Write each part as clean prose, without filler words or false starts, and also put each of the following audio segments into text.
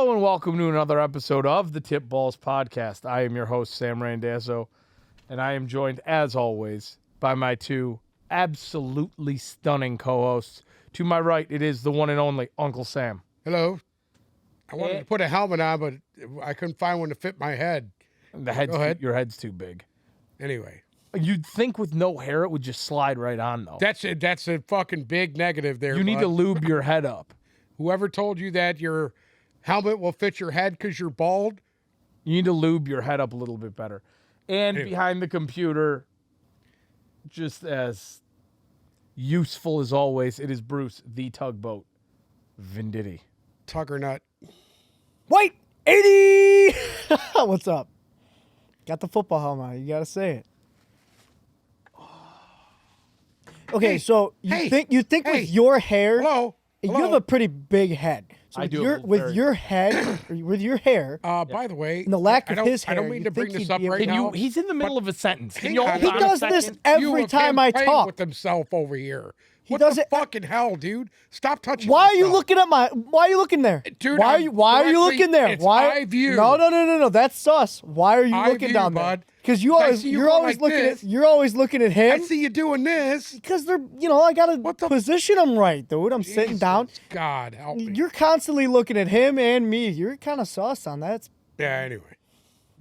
Hello and welcome to another episode of the Tip Balls Podcast. I am your host, Sam Randazzo, and I am joined, as always, by my two absolutely stunning co-hosts. To my right, it is the one and only Uncle Sam. Hello. I wanted to put a helmet on, but I couldn't find one to fit my head. Your head's too big. Anyway. You'd think with no hair it would just slide right on, though. That's a fucking big negative there. You need to lube your head up. Whoever told you that your helmet will fit your head because you're bald? You need to lube your head up a little bit better. And behind the computer, just as useful as always, it is Bruce, the tugboat, Venditti. Tugger nut. Wait, 80! What's up? Got the football helmet on. You got to say it. Okay, so you think with your hair, you have a pretty big head. So I do. With your head, with your hair. By the way, and the lack of his hair. I don't mean to bring this up right now. He's in the middle of a sentence. He does this every time I talk. With himself over here. He What does the it. fucking hell, dude? Stop touching. Why are yourself. you looking at Why are you looking there, dude? Why are you looking there? It's Why? eye view. No. That's sus. Why are you Eye looking view, down there? bud. Because I see you you're going always like looking this. you're always looking at him. I see you doing this. Because they're, I gotta position them right, dude. I'm sitting down. God help me. You're constantly looking at him and me. You're kind of sus on that. Anyway.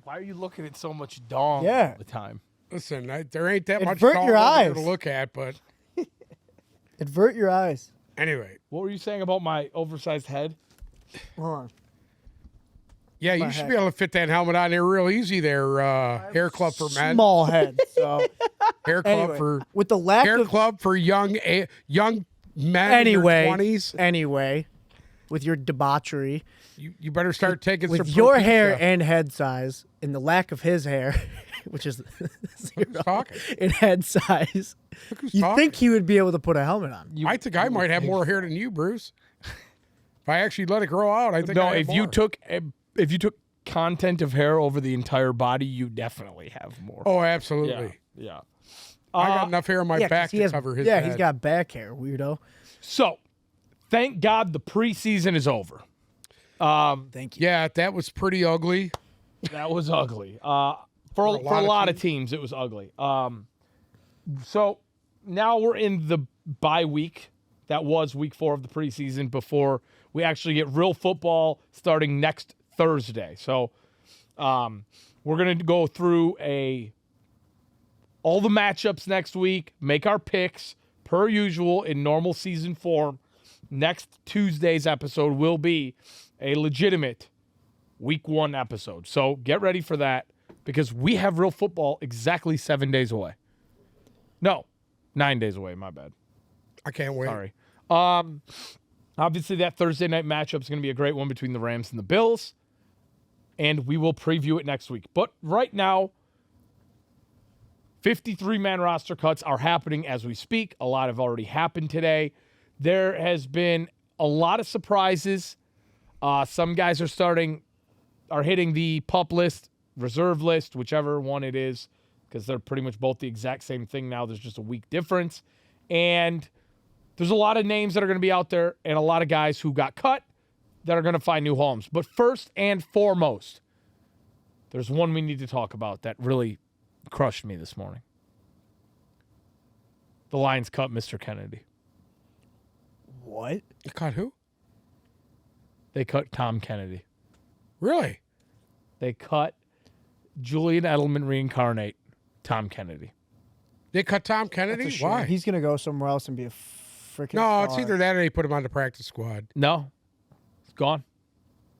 Why are you looking at so much dong all the time? Listen, there ain't that much Avert dong your over eyes. there to look at, but Avert your eyes. anyway. What were you saying about my oversized head? Hold on. Yeah, you should be able to fit that helmet on there real easy there. Hair club for men. Small head. So Hair club for with the lack hair of club for young men anyway, in their 20s. Anyway, with your debauchery, You better start taking some with your protein hair stuff. and head size, and the lack of his hair, which is Who's talking? in head size, Look who's you talking. think he would be able to put a helmet on? I think I might have more hair than you, Bruce. If I actually let it grow out, I think No, I have more. if you took content of hair over the entire body, you definitely have more. Oh, absolutely. Yeah. I got enough hair on my 'cause back he to has, cover his Yeah, head. he's got back hair, weirdo. So, thank God the preseason is over. Thank you. Yeah, that was pretty ugly. That was ugly. For a lot of teams, it was ugly. So now we're in the bye week. That was week 4 of the preseason before we actually get real football starting next Thursday. So we're going to go through all the matchups next week, make our picks per usual in normal season form. Next Tuesday's episode will be a legitimate week 1 episode. So get ready for that because we have real football exactly 7 days away. No, 9 days away. My bad. I can't wait. Sorry. Obviously, that Thursday night matchup is going to be a great one between the Rams and the Bills, and we will preview it next week. But right now, 53-man roster cuts are happening as we speak. A lot have already happened today. There has been a lot of surprises. Some guys are hitting the PUP list, reserve list, whichever one it is, because they're pretty much both the exact same thing now. There's just a week difference. And there's a lot of names that are going to be out there and a lot of guys who got cut that are going to find new homes. But first and foremost, there's one we need to talk about that really crushed me this morning. The Lions cut Mr. Kennedy. What? You cut who? They cut Tom Kennedy. Really? They cut Julian Edelman reincarnate Tom Kennedy. They cut Tom Kennedy? That's a shame. Why? He's gonna go somewhere else and be a freaking. No, it's star. either that or they put him on the practice squad. No, it's gone.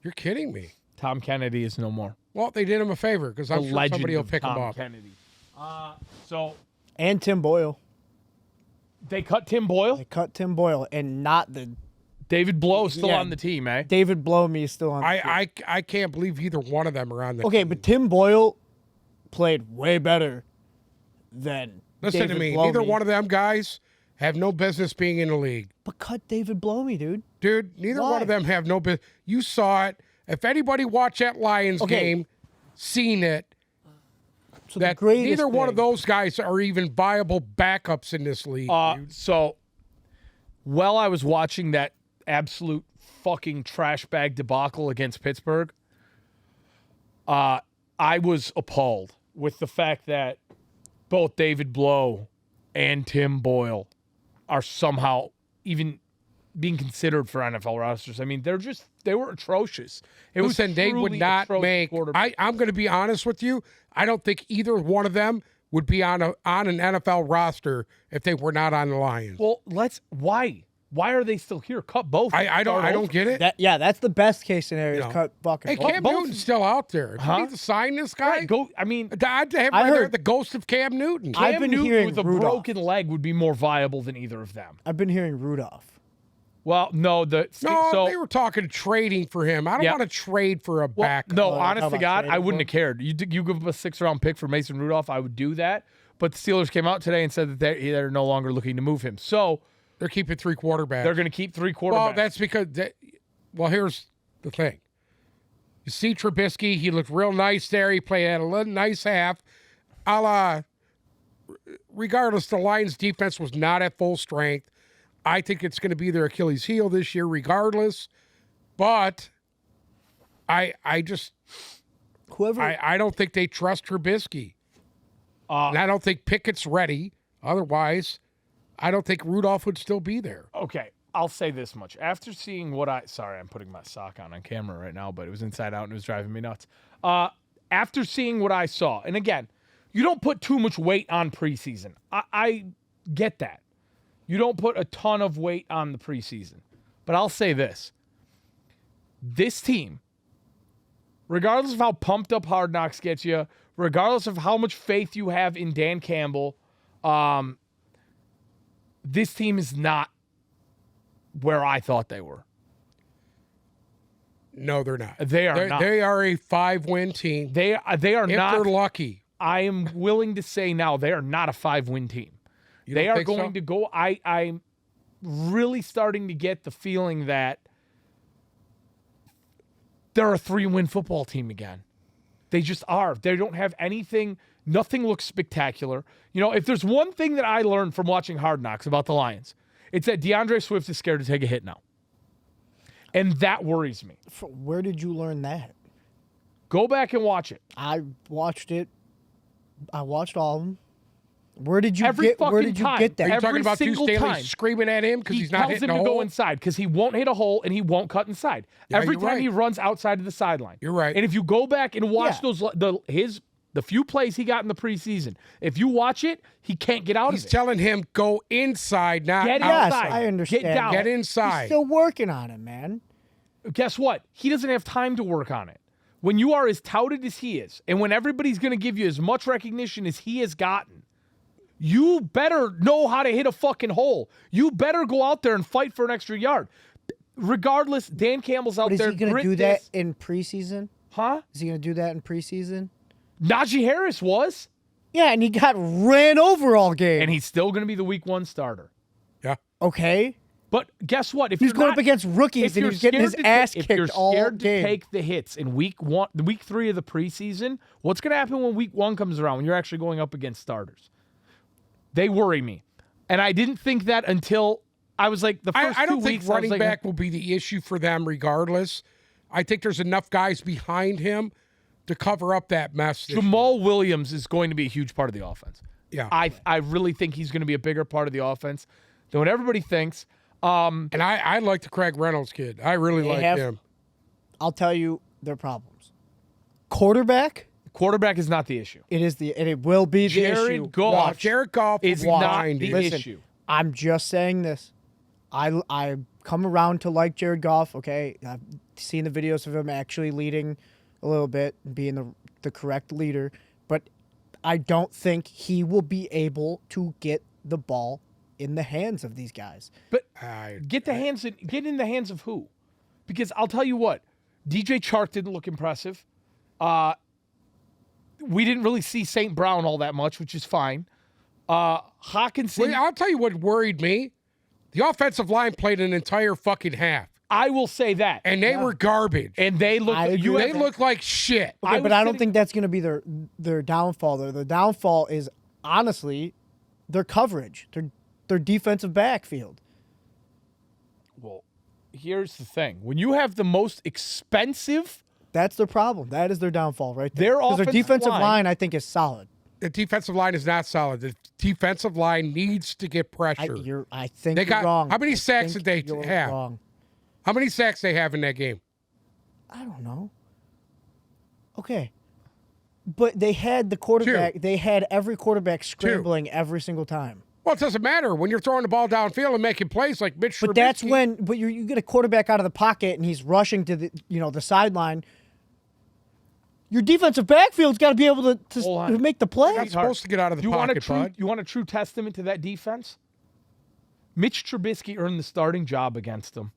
You're kidding me. Tom Kennedy is no more. Well, they did him a favor because I'm The sure legend somebody will of pick Tom him up. Kennedy. So And Tim Boyle. they cut Tim Boyle. They cut Tim Boyle and not the David Blow is still Yeah. on the team, eh? David Blomey is still on. the team. I can't believe either one of them are on the Okay, team. but Tim Boyle played way better than Listen David to me. Blomey. Neither one of them guys have no business being in the league. But cut David Blomey, dude. Dude, neither Why? one of them have no business. You saw it. If anybody watched that Lions game, seen it, So the that greatest neither one of thing- those guys are even viable backups in this league. dude. So while I was watching that absolute fucking trash bag debacle against Pittsburgh, I was appalled with the fact that both David Blow and Tim Boyle are somehow even being considered for NFL rosters. I mean, they were atrocious. Listen, they would not make. I'm going to be honest with you. I don't think either one of them would be on an NFL roster if they were not on the Lions. Well, why? Why are they still here? Cut both. I don't get it. That's the best case scenario. Is cut Buck and Hey, Cam both. Newton's still out there. Do you need to sign this guy? Right, go. I mean, I'd have right there the ghost of Cam Newton. I've been Newton hearing with a Rudolph. broken leg would be more viable than either of them. I've been hearing Rudolph. Well, no, they were talking trading for him. I don't want to trade for a back. No, how honest to about God, trading I for wouldn't him? have cared. You give up a 6th-round pick for Mason Rudolph, I would do that. But the Steelers came out today and said that they're no longer looking to move him. So they're keeping 3 quarterbacks. they're going to keep 3 quarterbacks. Well, that's because. Here's the thing. You see Trubisky, he looked real nice there. He played at a nice half. Regardless, the Lions' defense was not at full strength. I think it's going to be their Achilles heel this year, regardless. But I don't think they trust Trubisky. And I don't think Pickett's ready. Otherwise, I don't think Rudolph would still be there. Okay, I'll say this much. After seeing sorry, I'm putting my sock on camera right now, but it was inside out and it was driving me nuts. After seeing what I saw, and again, you don't put too much weight on preseason. I get that. You don't put a ton of weight on the preseason. But I'll say this. This team, regardless of how pumped up Hard Knocks gets you, regardless of how much faith you have in Dan Campbell, this team is not where I thought they were. No, they're not. They are not. They are a 5-win team. They are if not. They're lucky. I am willing to say now they are not a 5-win team. They are going to go. I'm really starting to get the feeling that they're a 3-win football team again. They just are. They don't have anything. Nothing looks spectacular. You know, if there's one thing that I learned from watching Hard Knocks about the Lions, it's that DeAndre Swift is scared to take a hit now. And that worries me. Where did you learn that? Go back and watch it. I watched it. I watched all of them. Where did you Every get? Where fucking did you time. get that? Are you Every talking about single Staley time. screaming at him because He he's not tells hitting him a to hole? go inside because he won't hit a hole and he won't cut inside. Yeah, Every you're time right. he runs outside of the sideline. You're right. And if you go back and watch the few plays he got in the preseason, if you watch it, he can't get out He's of it. telling him go inside, not Get outside. Yes, outside. I understand. Get down. Get He's inside. still working on it, man. Guess what? He doesn't have time to work on it. When you are as touted as he is, and when everybody's going to give you as much recognition as he has gotten, you better know how to hit a fucking hole. You better go out there and fight for an extra yard. Regardless, Dan Campbell's out But is there. he going to grit do that this. in preseason? Huh? Is he going to do that in preseason? Najee Harris was. Yeah, and he got ran over all game. And he's still going to be the week 1 starter. Yeah. Okay. But guess what? If He's you're going not- up against rookies if and you're he's getting his scared to ass if you're kicked all scared to game. take the hits in week 3 of the preseason, what's going to happen when week 1 comes around when you're actually going up against starters? They worry me. And I didn't think that until I was like the first I 2 don't weeks. think running back will be the issue for them regardless. I think there's enough guys behind him to cover up that mess. Jamal Williams is going to be a huge part of the offense. Yeah. I really think he's going to be a bigger part of the offense than what everybody thinks. And I like the Craig Reynolds kid. I really like him. I'll tell you their problems. Quarterback, Quarterback is not the issue. it will be the issue. Jared Goff Watch. Jared Goff is will not find the it. Listen, issue. I'm just saying this. I come around to like Jared Goff, okay? I've seen the videos of him actually leading a little bit and being the correct leader, but I don't think he will be able to get the ball in the hands of these guys. But get in the hands of who? Because I'll tell you what, DJ Chark didn't look impressive. We didn't really see St. Brown all that much, which is fine. Hawkinson. Wait, I'll tell you what worried me. The offensive line played an entire fucking half, I will say that. and they were garbage. And they look. I agree. They look like shit. Okay, but was I don't sitting- think that's going to be their downfall. The downfall is honestly their coverage, their defensive backfield. Well, here's the thing. When you have the most expensive, That's their problem. That is their downfall right there. Their 'Cause their offensive defensive line- line, I think, is solid. The defensive line is not solid. The defensive line needs to get pressure. I think They you're got- wrong. how many I sacks think did they you're have? Wrong. How many sacks they have in that game? I don't know. Okay. But they had the quarterback. They had every quarterback scrambling every single time. Well, it doesn't matter when you're throwing the ball downfield and making plays like Mitch Trubisky. But that's when. But you get a quarterback out of the pocket and he's rushing to the sideline. Your defensive backfield's got to be able to make the play. You're supposed to get out of the pocket, bud. You want a true testament to that defense? Mitch Trubisky earned the starting job against them.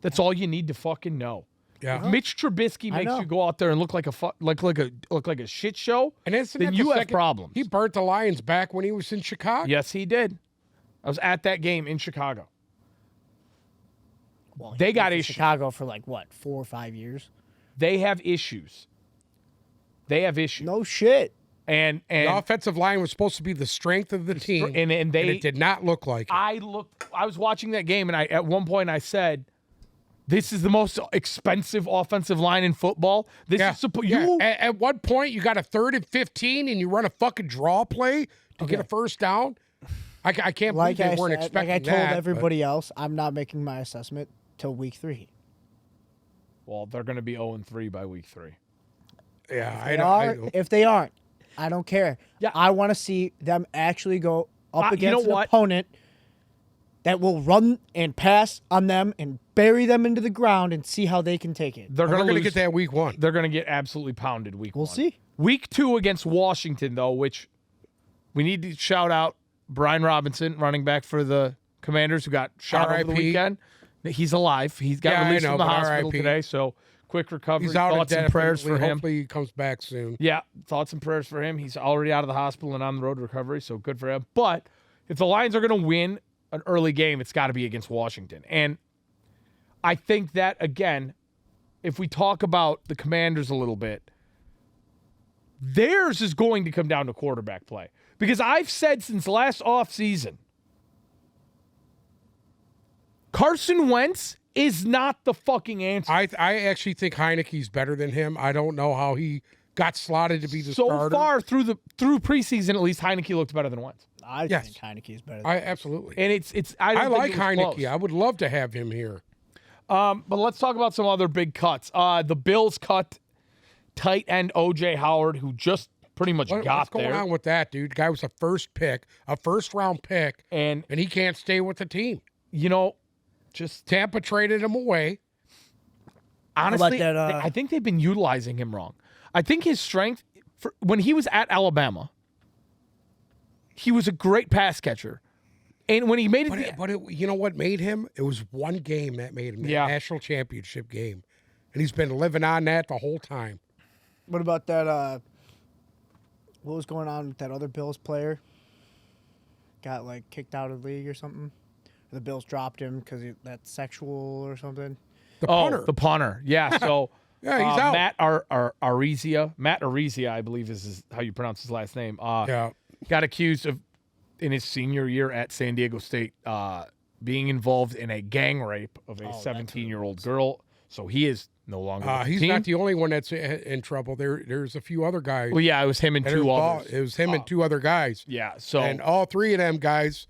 That's all you need to fucking know. Yeah. If Mitch Trubisky makes you go out there and look like a shit show, And then you have problems. He burnt the Lions back when he was in Chicago. Yes, he did. I was at that game in Chicago. Well, They he got was in issues. Chicago for 4 or 5 years. They have issues. No shit. And The offensive line was supposed to be the strength of the team, and it did not look like it. I was watching that game, and at one point I said, "This is the most expensive offensive line in football." At one point, you got a 3rd and 15, and you run a fucking draw play to get a first down. I can't believe they weren't expecting like I told that. everybody else, I'm not making my assessment till week 3. Well, they're going to be 0-3 by week 3. Yeah, If they aren't, I don't care. Yeah. I want to see them actually go up you know against an what? opponent that will run and pass on them and bury them into the ground and see how they can take it. They're We're going going to to get that week 1. They're going to get absolutely pounded week 1. We'll see. Week 2 against Washington, though, which we need to shout out Brian Robinson, running back for the Commanders, who got shot over the R.I.P. weekend. He's alive. He's got released from the hospital R.I.P. today, so quick recovery. He's out Thoughts and prayers for him. Hopefully he comes back soon. Yeah, thoughts and prayers for him. He's already out of the hospital and on the road to recovery, so good for him. But if the Lions are going to win an early game, it's got to be against Washington. And I think that, again, if we talk about the Commanders a little bit, theirs is going to come down to quarterback play. Because I've said since last offseason, Carson Wentz is not the fucking answer. I actually think Heineke's better than him. I don't know how he got slotted to be the so starter. far through preseason, at least Heineke looked better than Wentz. I Yes. think Heineke is better. Absolutely. And I I don't like think it was Heineke. close. I would love to have him here. But let's talk about some other big cuts. The Bills cut tight end O.J. Howard, who just pretty much got What's going there. on with that, dude? Guy was a first-round pick, And, he can't stay with the team. Just Tampa traded him away. honestly, that, I think they've been utilizing him wrong. I think his strength, when he was at Alabama, he was a great pass catcher. And when he made it, You know what made him? It was one game that made him, the Yeah. national championship game. And he's been living on that the whole time. What about that? What was going on with that other Bills player? Got kicked out of the league or something. The Bills dropped him because that's sexual or something. The punter. the punter. Yeah, so Yeah, he's out. Matt Arezia. Matt Arezia, I believe is how you pronounce his last name. Yeah. Got accused of, in his senior year at San Diego State, being involved in a gang rape of a 17-year-old girl. So he is no longer with the He's team. not the only one that's in trouble. There's a few other guys. Well, yeah, it was him and two others. It was him and 2 other guys. Yeah, so And all 3 of them guys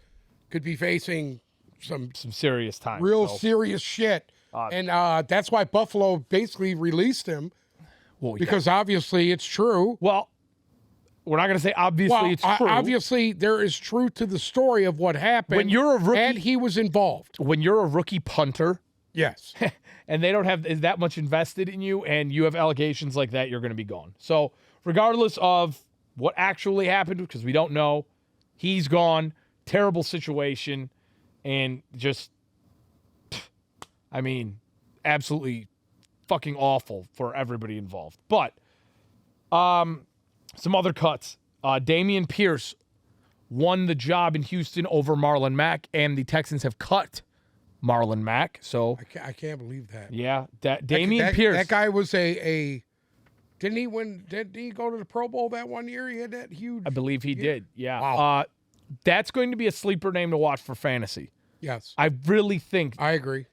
could be facing some serious time. real so, serious shit. And that's why Buffalo basically released him, well, yeah. because obviously it's true. Well, we're not going to say obviously it's true. Obviously there is truth to the story of what happened. When you're a rookie- and he was involved. When you're a rookie punter Yes. and they don't have that much invested in you and you have allegations like that, you're going to be gone. So regardless of what actually happened, because we don't know, he's gone. Terrible situation. And just, I mean, absolutely fucking awful for everybody involved. But some other cuts. Damian Pierce won the job in Houston over Marlon Mack, and the Texans have cut Marlon Mack. So I can't believe that. yeah, Damian Pierce. That guy was a didn't he win? Did he go to the Pro Bowl that one year? He had that huge. I believe he did. Yeah. Wow. That's going to be a sleeper name to watch for fantasy. Yes, I really think I agree.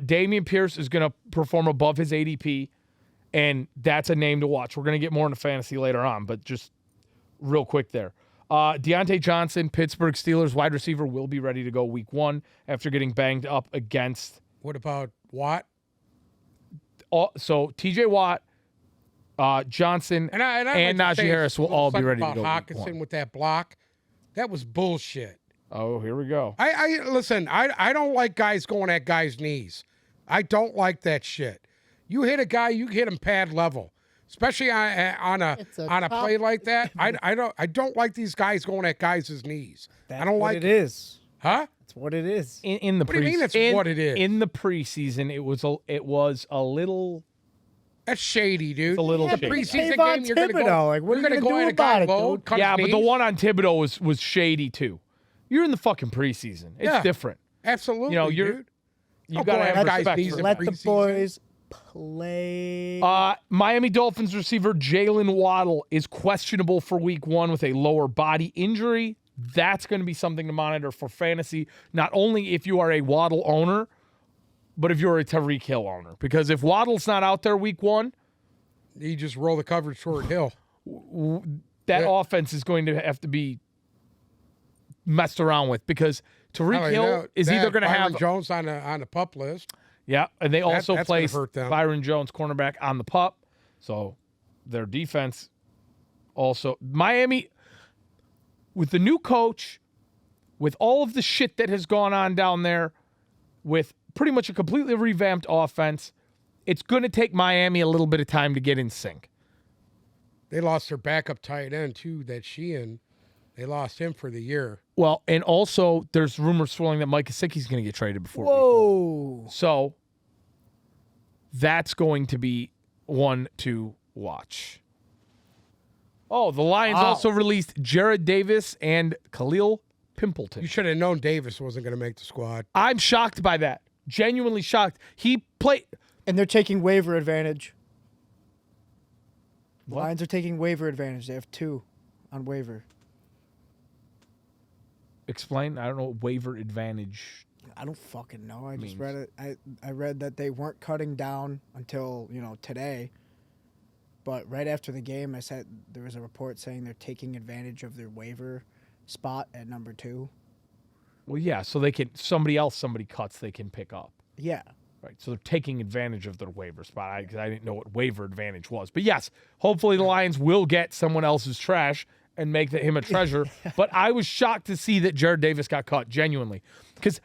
Damian Pierce is going to perform above his ADP, and that's a name to watch. We're going to get more into fantasy later on, but just real quick there. Deontay Johnson, Pittsburgh Steelers wide receiver, will be ready to go week 1 after getting banged up against. What about Watt? So TJ Watt, Johnson, And Najee Harris will all be ready to go. Hawkinson with that block, that was bullshit. Oh, here we go. I listen. I don't like guys going at guys' knees. I don't like that shit. You hit a guy, you hit him pad level, especially on a play like that. I don't like these guys going at guys' knees. I don't like it. Is huh? That's what it is. In the What do you mean that's what it is? In the preseason, it was a little. That's shady, dude. It's a little the shady. preseason Tavon game. You're gonna Thibodeau, go. like, what you're are you gonna gonna go do at a guy about it, low, dude? cut Yeah, his but the knees? one on Thibodeau was shady too. You're in the fucking preseason. It's Yeah. different. Absolutely, You know, dude. You Don't gotta go have at guys' respect knees for in that. Let the preseason. boys play. Miami Dolphins receiver Jalen Waddle is questionable for week 1 with a lower body injury. That's going to be something to monitor for fantasy, not only if you are a Waddle owner, but if you're a Tyreek Hill owner. Because if Waddle's not out there week 1, You just roll the coverage toward Hill. that offense is going to have to be messed around with because Tyreek Hill is either going to have Jones on the pup list. Yeah, and they also that's gonna placed hurt them. Byron Jones, cornerback, on the pup. So their defense also. Miami, with the new coach, with all of the shit that has gone on down there, with pretty much a completely revamped offense, it's going to take Miami a little bit of time to get in sync. They lost their backup tight end too. That Sheehan, they lost him for the year. Well, and also there's rumors swirling that Mike Gesicki's going to get traded before. Whoa. So that's going to be one to watch. Oh, the Lions also released Jared Davis and Khalil Pimpleton. You should have known Davis wasn't going to make the squad. I'm shocked by that. Genuinely shocked. He played. And they're taking waiver advantage. The What? Lions are taking waiver advantage. They have 2 on waiver. Explain. I don't know what waiver advantage. I don't fucking know. I just Means. read it. I read that they weren't cutting down until, today. But right after the game, I said there was a report saying they're taking advantage of their waiver spot at number 2. Well, yeah, so somebody cuts, they can pick up. Yeah. Right, so they're taking advantage of their waiver spot. I didn't know what waiver advantage was. But yes, hopefully the Lions will get someone else's trash and make him a treasure. But I was shocked to see that Jared Davis got cut, genuinely. Because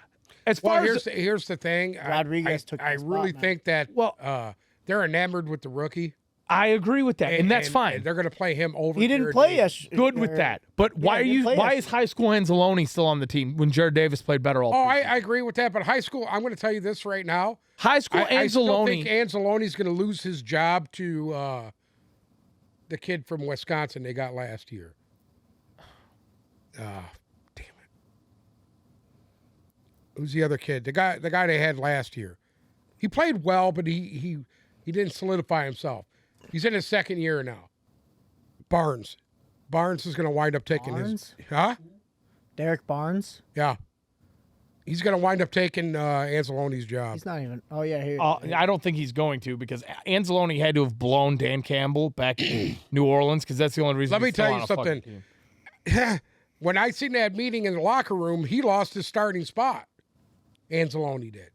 as far as... Here's the thing. Rodriguez took I the really spot, man. think that they're enamored with the rookie. I agree with that, and that's fine. And they're going to play him over. He didn't Jared play Davis. yesterday. Good with that. But why is high school Anzalone still on the team when Jared Davis played better all Oh, preseason? I agree with that. But high school, I'm going to tell you this right now. High school I still Anzalone. think Anzalone's going to lose his job to the kid from Wisconsin they got last year. Damn it. Who's the other kid? The guy they had last year. He played well, but he didn't solidify himself. He's in his second year now. Barnes. Barnes is going to wind up taking his... Huh? Derek Barnes? Yeah. He's going to wind up taking Anzalone's job. He's not even... Oh, yeah, here. I don't think he's going to because Anzalone had to have blown Dan Campbell back in New Orleans because that's the only reason. Let me he's still tell on you a fucking something. team. When I seen that meeting in the locker room, he lost his starting spot. Anzalone did.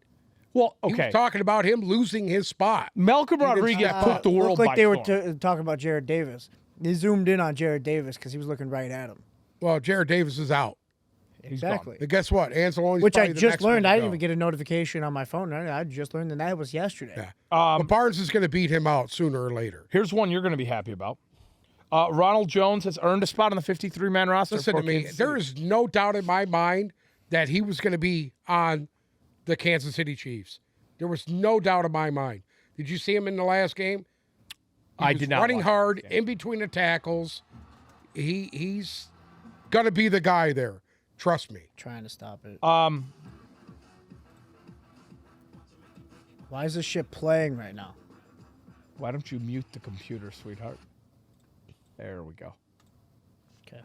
Well, He okay. was talking about him losing his spot. Malcolm Rodriguez took the world looked like by they were storm. talking about Jared Davis. They zoomed in on Jared Davis because he was looking right at him. Well, Jared Davis is out. Exactly. But guess what? Anzalone's Which I probably the just next one learned. to I didn't go. even get a notification on my phone. I just learned that was yesterday. Yeah. But Barnes is going to beat him out sooner or later. Here's one you're going to be happy about. Ronald Jones has earned a spot on the 53-man roster. Listen for to me. Kansas City. There is no doubt in my mind that he was going to be on the Kansas City Chiefs. There was no doubt in my mind. Did you see him in the last game? I was did not running watch hard that game. in between the tackles. He's going to be the guy there. Trust me. Trying to stop it. Uh, Why is this shit playing right now? Why don't you mute the computer, sweetheart? There we go. Okay.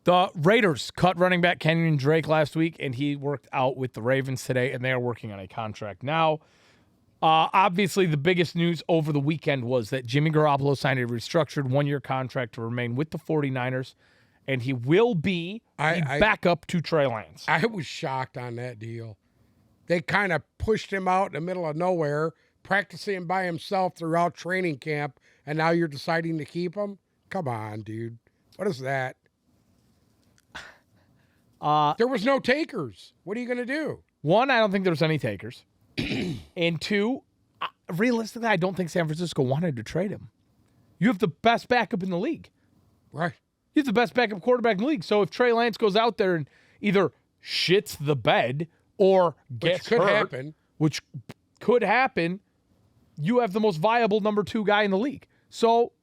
The Raiders cut running back Kenyon Drake last week, and he worked out with the Ravens today, and they are working on a contract now. Obviously, the biggest news over the weekend was that Jimmy Garoppolo signed a restructured one-year contract to remain with the 49ers, and he will be the backup to Trey Lance. I was shocked on that deal. They kind of pushed him out in the middle of nowhere, practicing by himself throughout training camp, and now you're deciding to keep him? Come on, dude. What is that? There was no takers. What are you going to do? One, I don't think there's any takers. And two, realistically, I don't think San Francisco wanted to trade him. You have the best backup in the league. Right. You have the best backup quarterback in the league. So if Trey Lance goes out there and either shits the bed or gets hurt, which could happen, you have the most viable number 2 guy in the league. So,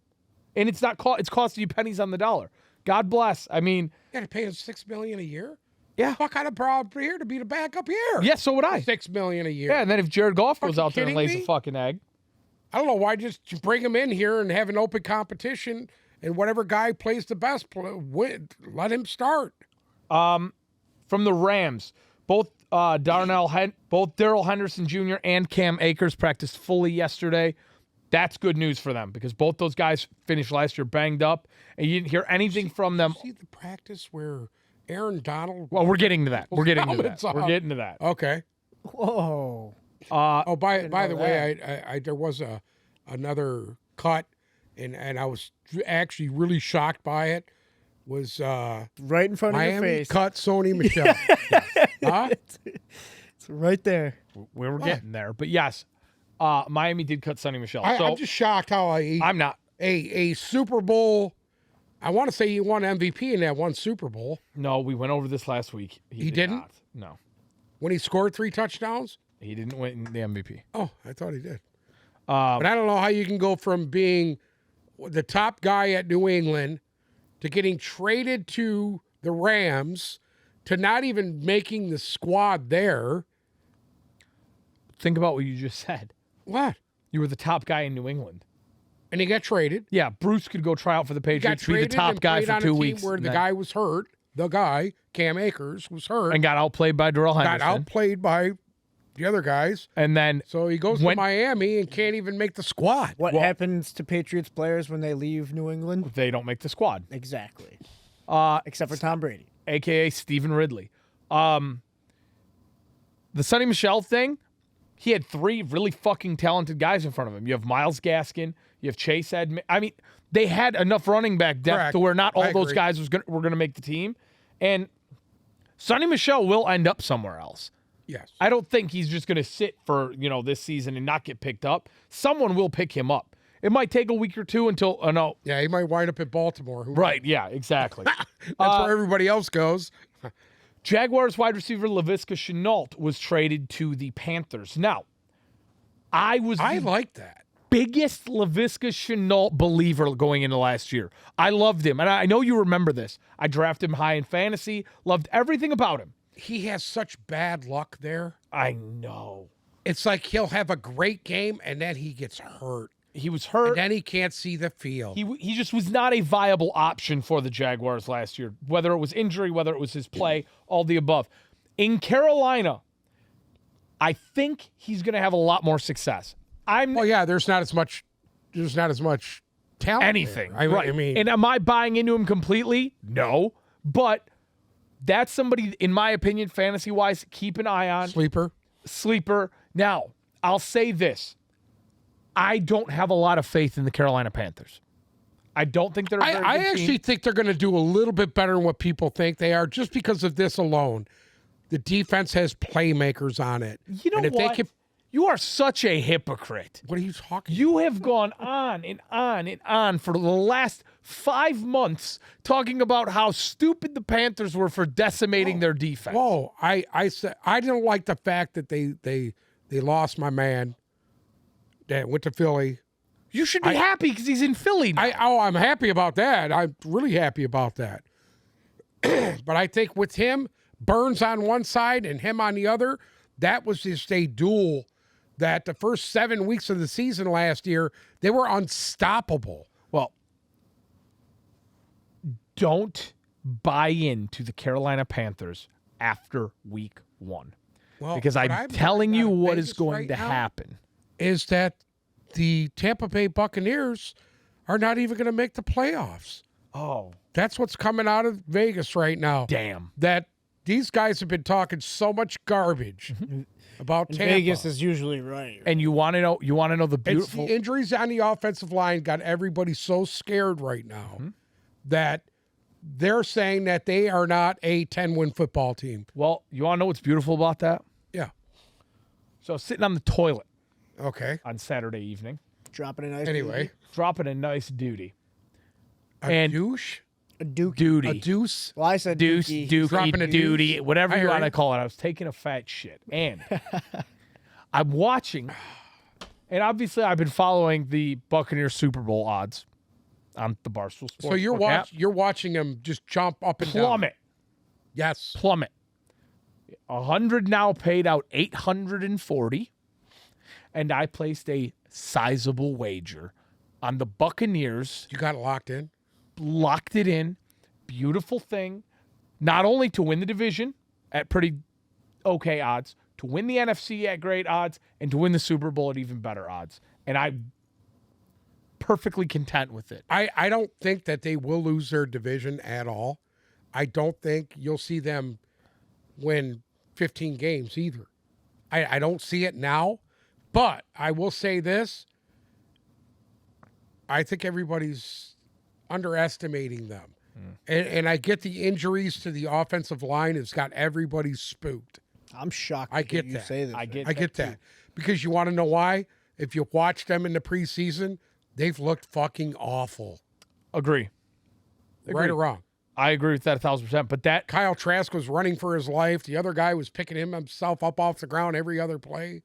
and it's costing you pennies on the dollar. God bless. I mean, you got to pay him $6 million a year. Yeah. What kind of problem here to be the backup here? Yeah, so would I. $6 million a year. Yeah, and then if Jared Goff goes out there and lays a fucking egg. I don't know why just bring him in here and have an open competition, and whatever guy plays the best, let him start. From the Rams, both Darrell Henderson Jr. and Cam Akers practiced fully yesterday. That's good news for them because both those guys finished last year banged up, and you didn't hear anything from them. See the practice where Aaron Donald. Well, we're getting to that. We're getting to that. Okay. Whoa. By the way, I there was another cut, and I was actually really shocked by it. Was right in front of your Miami face. cut Sony Michel. Huh? It's right there. We were getting there, but yes, Miami did cut Sonny Michel. I'm just shocked how I'm not a Super Bowl. I want to say he won MVP in that one Super Bowl. No, we went over this last week. He didn't? Not. No. When he scored 3 touchdowns? He didn't win the MVP. Oh, I thought he did. But I don't know how you can go from being the top guy at New England to getting traded to the Rams to not even making the squad there. Think about what you just said. What? You were the top guy in New England. And he got traded. Yeah, Bruce could go try out for the Patriots, be the top guy for 2 weeks. Where the guy was hurt. The guy, Cam Akers, was hurt. And got outplayed by Darrell Henderson. Got outplayed by the other guys. And then so he goes to Miami and can't even make the squad. What happens to Patriots players when they leave New England? They don't make the squad. Exactly. Except for Tom Brady. A.K.A. Stephen Ridley. The Sonny Michel thing, he had 3 really fucking talented guys in front of him. You have Myles Gaskin. You have Chase Edmonds. I mean, they had enough running back depth to where not all those guys were going to make the team. And Sonny Michel will end up somewhere else. Yes. I don't think he's just going to sit for, this season and not get picked up. Someone will pick him up. It might take a week or two until no. Yeah, he might wind up at Baltimore. Right, yeah, exactly. That's where everybody else goes. Jaguars wide receiver Laviska Shenault was traded to the Panthers. Now, I like that. Biggest Laviska Shenault believer going into last year. I loved him, and I know you remember this. I drafted him high in fantasy, loved everything about him. He has such bad luck there. I know. It's like he'll have a great game, and then he gets hurt. He was hurt. And then he can't see the field. He just was not a viable option for the Jaguars last year, whether it was injury, whether it was his play, all the above. In Carolina, I think he's going to have a lot more success. There's not as much talent. Anything. There. Right. I mean, and am I buying into him completely? No. But that's somebody, in my opinion, fantasy-wise, keep an eye on. Sleeper. Now, I'll say this. I don't have a lot of faith in the Carolina Panthers. I don't think they're a very good team. I actually think they're going to do a little bit better than what people think they are just because of this alone. The defense has playmakers on it. You know what? You are such a hypocrite. What are you talking about? You have gone on and on and on for the last 5 months talking about how stupid the Panthers were for decimating their defense. Whoa. I said I didn't like the fact that they lost my man that went to Philly. You should be happy because he's in Philly now. I'm happy about that. I'm really happy about that. But I think with him, Burns on one side and him on the other, that was just a duel that the first 7 weeks of the season last year, they were unstoppable. Well, don't buy into the Carolina Panthers after week 1. Well, Because what I'm I've telling heard you out of what Vegas is going right to now happen. is that the Tampa Bay Buccaneers are not even going to make the playoffs. Oh, That's what's coming out of Vegas right now. damn. That these guys have been talking so much garbage about And Tampa. Vegas is usually right. And you want to know the It's beautiful the injuries on the offensive line got everybody so scared right now that they're saying that they are not a 10-win football team. Well, you want to know what's beautiful about that? Yeah. So I was sitting on the toilet Okay. on Saturday evening, Dropping a nice Anyway, dropping a nice duty. a And- douche, a dookie. Duty. a deuce. Well, I said Deuce, dookie. Dropping dookie, a duty, deuce. whatever I you heard want to it. call it. I was taking a fat shit. And I'm watching, and obviously I've been following the Buccaneers Super Bowl odds on the Barstool Sports. So you're watching them just jump up and down. plummet. Yes. 100 now paid out 840, and I placed a sizable wager on the Buccaneers. You got it locked in. Locked it in. Beautiful thing. Not only to win the division at pretty okay odds, to win the NFC at great odds, and to win the Super Bowl at even better odds. And I'm perfectly content with it. I don't think that they will lose their division at all. I don't think you'll see them win 15 games either. I don't see it now, but I will say this. I think everybody's underestimating them. And I get the injuries to the offensive line has got everybody spooked. I'm shocked. I to hear get you that. Say this. I get I get that. Because you want to know why? If you watch them in the preseason, they've looked fucking awful. Agree. Right or wrong? I agree with that 1,000%. But that Kyle Trask was running for his life. The other guy was picking himself up off the ground every other play.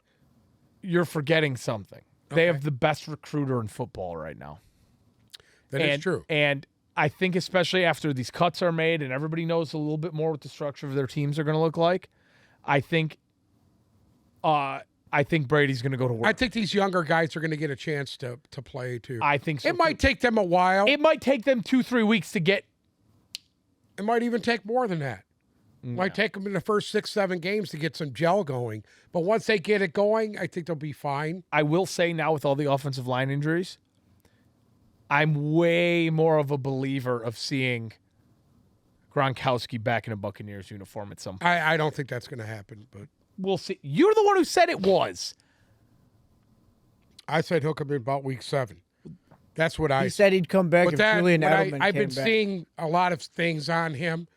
you're forgetting something. They have the best recruiter in football right now. That is true. And I think especially after these cuts are made and everybody knows a little bit more what the structure of their teams are going to look like, I think Brady's going to go to work. I think these younger guys are going to get a chance to play too. I think so. It might take them a while. It might take them 2-3 weeks to get. It might even take more than that. Might take them in the first 6-7 games to get some gel going. But once they get it going, I think they'll be fine. I will say now with all the offensive line injuries, I'm way more of a believer of seeing Gronkowski back in a Buccaneers uniform at some point. I don't think that's going to happen, but We'll see. You're the one who said it was. I said he'll come in about week 7. That's what I He said he'd come back But if that, Julian but Edelman I've came been back. seeing a lot of things on him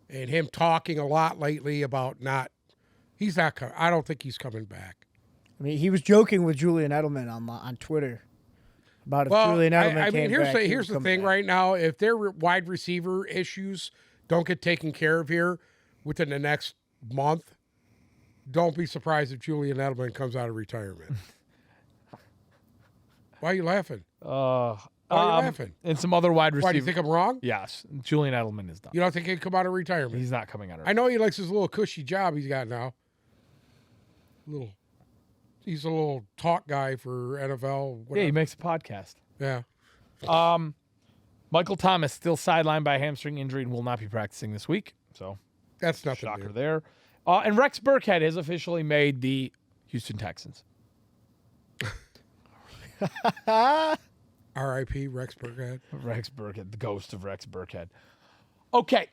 and him talking a lot lately about he's not coming. I don't think he's coming back. I mean, he was joking with Julian Edelman on Twitter about if Julian Edelman I came mean, back. here's the thing right now. If their wide receiver issues don't get taken care of here within the next month, don't be surprised if Julian Edelman comes out of retirement. Why are you laughing? Why are you laughing? And some other wide receivers. Why, do you think I'm wrong? Yes. Julian Edelman is done. You don't think he'd come out of retirement? He's not coming out of I know he likes his little cushy job he's got now. He's a little talk guy for NFL. Yeah, he makes a podcast. Yeah. Michael Thomas still sidelined by a hamstring injury and will not be practicing this week. So, That's nothing shocker new. there. And Rex Burkhead has officially made the Houston Texans. R.I.P. Rex Burkhead. Rex Burkhead, the ghost of Rex Burkhead. Okay.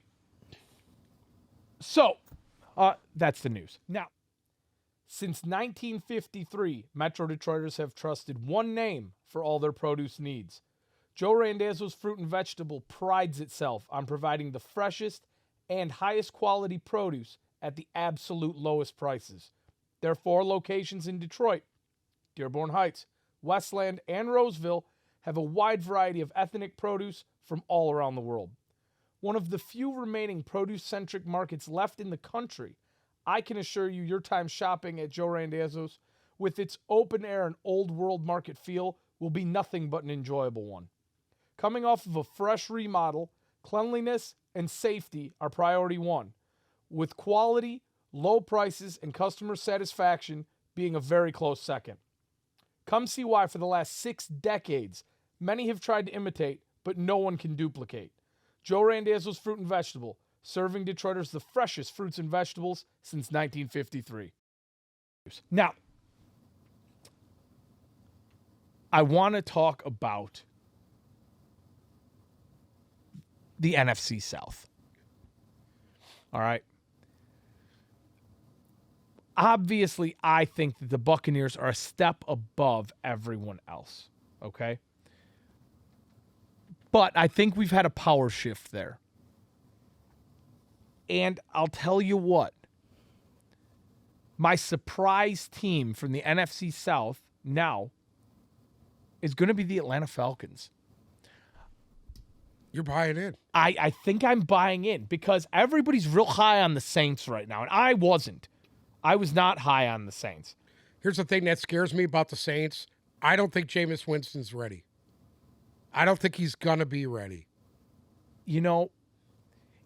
So, that's the news. Now, since 1953, Metro Detroiters have trusted one name for all their produce needs. Joe Randazzo's Fruit and Vegetable prides itself on providing the freshest and highest quality produce at the absolute lowest prices. There are 4 locations in Detroit. Dearborn Heights, Westland, and Roseville have a wide variety of ethnic produce from all around the world. One of the few remaining produce-centric markets left in the country, I can assure you your time shopping at Joe Randazzo's with its open-air and old-world market feel will be nothing but an enjoyable one. Coming off of a fresh remodel, cleanliness and safety are priority one, with quality, low prices, and customer satisfaction being a very close second. Come see why for the last 6 decades, many have tried to imitate, but no one can duplicate. Joe Randazzo's Fruit and Vegetable, serving Detroiters the freshest fruits and vegetables since 1953. Now, I want to talk about the NFC South. All right. Obviously, I think that the Buccaneers are a step above everyone else. Okay. But I think we've had a power shift there. And I'll tell you what. My surprise team from the NFC South now is going to be the Atlanta Falcons. You're buying in. I think I'm buying in because everybody's real high on the Saints right now, and I wasn't. I was not high on the Saints. Here's the thing that scares me about the Saints. I don't think Jameis Winston's ready. I don't think he's going to be ready. You know,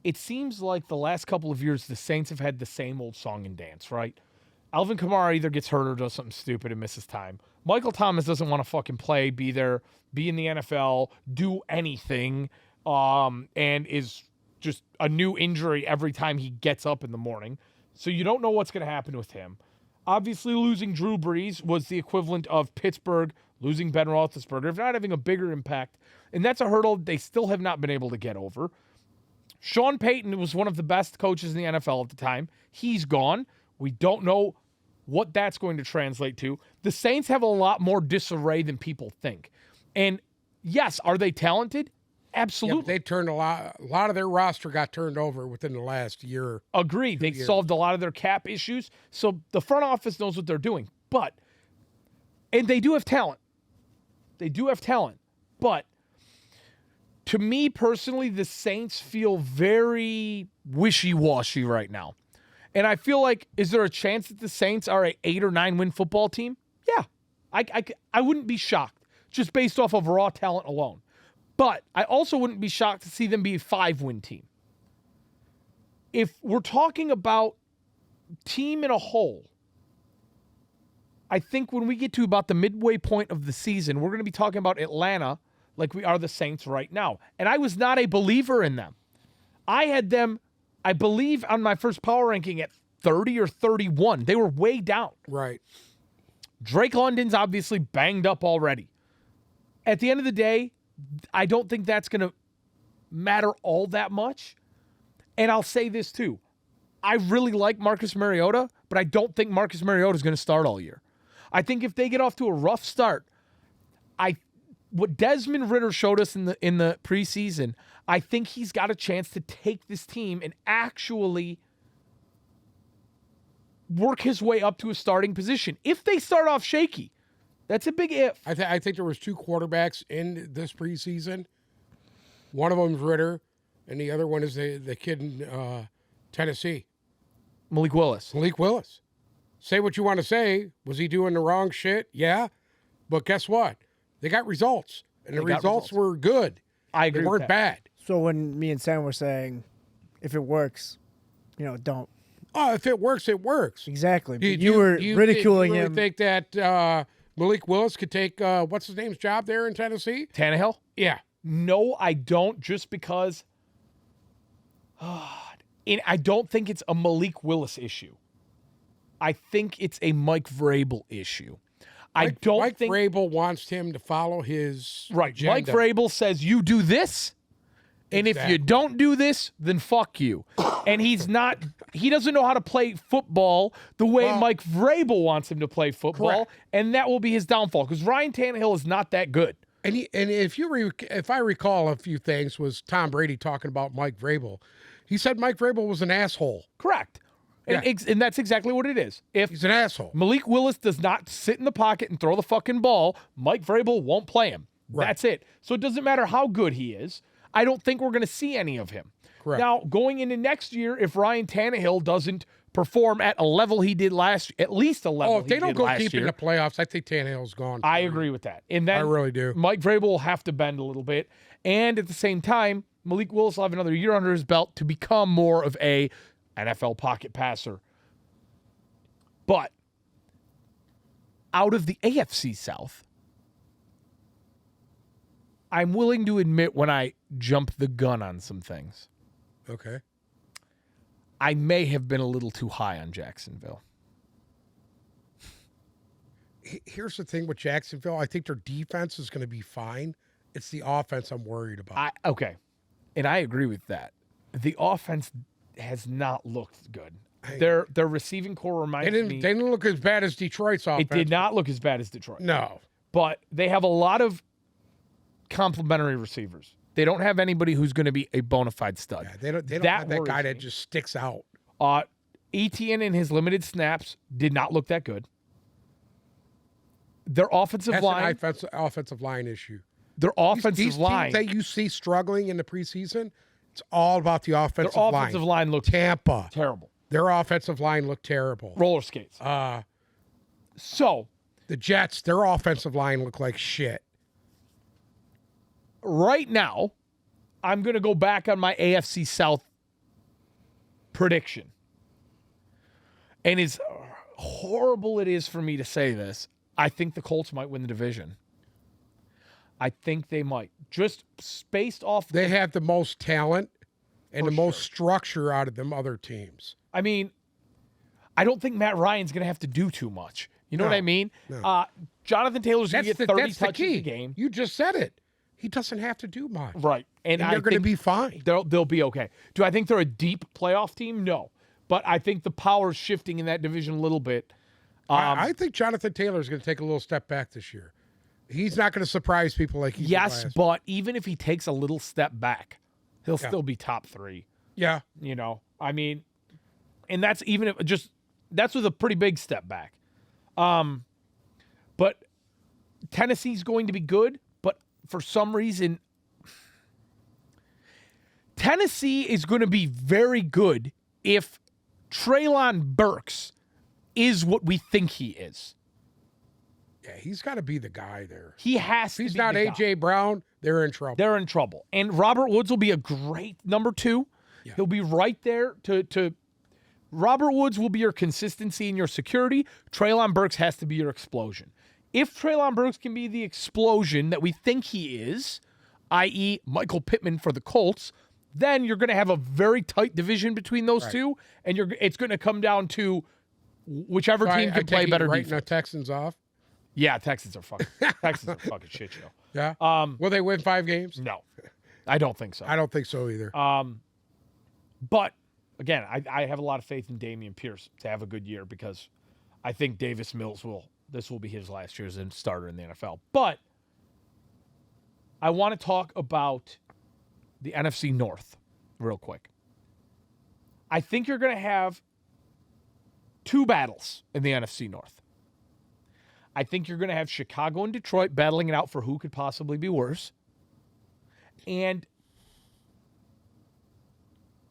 it seems like the last couple of years the Saints have had the same old song and dance, right? Alvin Kamara either gets hurt or does something stupid and misses time. Michael Thomas doesn't want to fucking play, be there, be in the NFL, do anything, and is just a new injury every time he gets up in the morning. So you don't know what's going to happen with him. Obviously, losing Drew Brees was the equivalent of Pittsburgh losing Ben Roethlisberger, if not having a bigger impact. And that's a hurdle they still have not been able to get over. Sean Payton was one of the best coaches in the NFL at the time. He's gone. We don't know what that's going to translate to. The Saints have a lot more disarray than people think. And yes, are they talented? Absolutely. Yeah, they turned a lot of their roster got turned over within the last year. Agreed. They solved a lot of their cap issues. So the front office knows what they're doing. And they do have talent. They do have talent. But to me personally, the Saints feel very wishy-washy right now. And I feel like, is there a chance that the Saints are an 8 or 9 win football team? Yeah. I wouldn't be shocked just based off of raw talent alone. But I also wouldn't be shocked to see them be a 5-win team. If we're talking about team in a whole, I think when we get to about the midway point of the season, we're going to be talking about Atlanta like we are the Saints right now. And I was not a believer in them. I had them, I believe, on my first power ranking at 30 or 31. They were way down. Right. Drake London's obviously banged up already. At the end of the day, I don't think that's going to matter all that much. And I'll say this too. I really like Marcus Mariota, but I don't think Marcus Mariota is going to start all year. I think if they get off to a rough start, what Desmond Ridder showed us in the preseason, I think he's got a chance to take this team and actually work his way up to a starting position. If they start off shaky, that's a big if. I think there was 2 quarterbacks in this preseason. One of them is Ridder, and the other one is the kid in Tennessee. Malik Willis. Malik Willis. Say what you want to say. Was he doing the wrong shit? Yeah. But guess what? They got results, and the results were good. I agree. They weren't bad. So when me and Sam were saying, if it works, don't. Oh, if it works, it works. Exactly. You were ridiculing him. You think that Malik Willis could take, what's his name's job there in Tennessee? Tannehill? Yeah. No, I don't, just because I don't think it's a Malik Willis issue. I think it's a Mike Vrabel issue. Mike Vrabel wants him to follow his agenda. Mike Vrabel says, you do this, and if you don't do this, then fuck you. And he doesn't know how to play football the way Mike Vrabel wants him to play football, and that will be his downfall, because Ryan Tannehill is not that good. And if I recall a few things, was Tom Brady talking about Mike Vrabel. He said Mike Vrabel was an asshole. Correct. And that's exactly what it is. If he's an asshole. Malik Willis does not sit in the pocket and throw the fucking ball, Mike Vrabel won't play him. Right. That's it. So it doesn't matter how good he is. I don't think we're going to see any of him. Correct. Now, going into next year, if Ryan Tannehill doesn't perform at a level he did at least a level if they don't go deep in the playoffs, I think Tannehill's gone. I agree with that. And then I really do. Mike Vrabel will have to bend a little bit. And at the same time, Malik Willis will have another year under his belt to become more of a NFL pocket passer. But out of the AFC South, I'm willing to admit when I jump the gun on some things. Okay. I may have been a little too high on Jacksonville. Here's the thing with Jacksonville. I think their defense is going to be fine. It's the offense I'm worried about. Okay. And I agree with that. The offense has not looked good. Their receiving core reminds me. They didn't look as bad as Detroit's offense. It did not look as bad as Detroit. No. But they have a lot of complimentary receivers. They don't have anybody who's going to be a bona fide stud. Yeah, they don't have that guy that just sticks out. Etienne in his limited snaps did not look that good. Their offensive line. That's an offensive line issue. Their offensive these line. Teams that you see struggling in the preseason, it's all about the offensive line. line. Their offensive line looked Tampa. terrible. Their offensive line looked terrible. Roller skates. So the Jets, their offensive line looked like shit. Right now, I'm going to go back on my AFC South prediction. And as horrible it is for me to say this, I think the Colts might win the division. I think they might. Just based off. They have the most talent and the most structure out of them other teams. I mean, I don't think Matt Ryan's going to have to do too much. You know what I mean? No. Jonathan Taylor's going to get 30 touches a game. You just said it. He doesn't have to do much. Right. And they're going to be fine. They'll be okay. Do I think they're a deep playoff team? No. But I think the power's shifting in that division a little bit. I think Jonathan Taylor is going to take a little step back this year. He's not going to surprise people like he did last. But even if he takes a little step back, he'll still be top 3. Yeah. You know, I mean, and that's even if that's with a pretty big step back. But Tennessee's going to be good, but for some reason, Tennessee is going to be very good if Treylon Burks is what we think he is. Yeah, he's got to be the guy there. He has to be. If he's not A.J. Brown, they're in trouble. They're in trouble. And Robert Woods will be a great number 2. Yeah. He'll be right there to Robert Woods will be your consistency and your security. Treylon Burks has to be your explosion. If Treylon Burks can be the explosion that we think he is, i.e. Michael Pittman for the Colts, then you're going to have a very tight division between those two, and it's going to come down to whichever team can play better defense. The Texans off? Yeah, Texans are fucking shit show. Yeah? Will they win 5 games? No. I don't think so. I don't think so either. But, again, I have a lot of faith in Dameon Pierce to have a good year because I think Davis Mills this will be his last year as a starter in the NFL. But I want to talk about the NFC North real quick. I think you're going to have 2 battles in the NFC North. I think you're going to have Chicago and Detroit battling it out for who could possibly be worse. And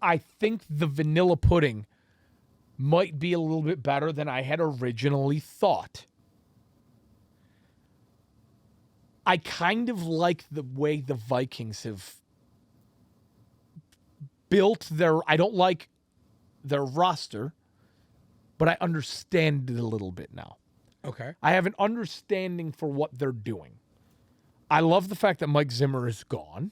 I think the vanilla pudding might be a little bit better than I had originally thought. I kind of like the way the Vikings have built I don't like their roster, but I understand it a little bit now. Okay. I have an understanding for what they're doing. I love the fact that Mike Zimmer is gone.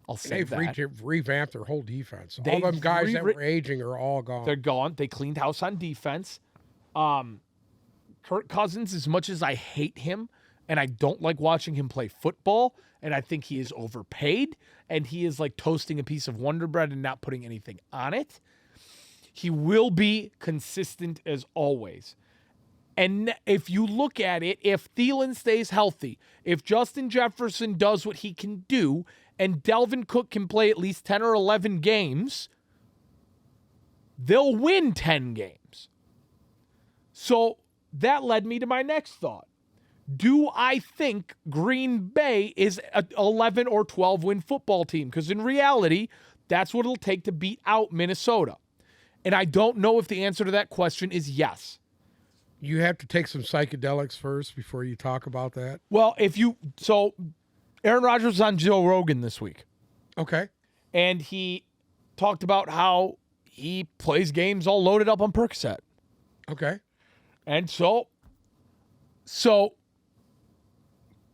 I'll say that. They've revamped their whole defense. All them guys that were aging are all gone. They're gone. They cleaned house on defense. Kirk Cousins, as much as I hate him, and I don't like watching him play football, and I think he is overpaid, and he is like toasting a piece of Wonder Bread and not putting anything on it. He will be consistent as always. And if you look at it, if Thielen stays healthy, if Justin Jefferson does what he can do, and Dalvin Cook can play at least 10 or 11 games, they'll win 10 games. So that led me to my next thought. Do I think Green Bay is an 11 or 12 win football team? Because in reality, that's what it'll take to beat out Minnesota. And I don't know if the answer to that question is yes. You have to take some psychedelics first before you talk about that. Well, Aaron Rodgers was on Joe Rogan this week. Okay. And he talked about how he plays games all loaded up on Percocet. Okay. And so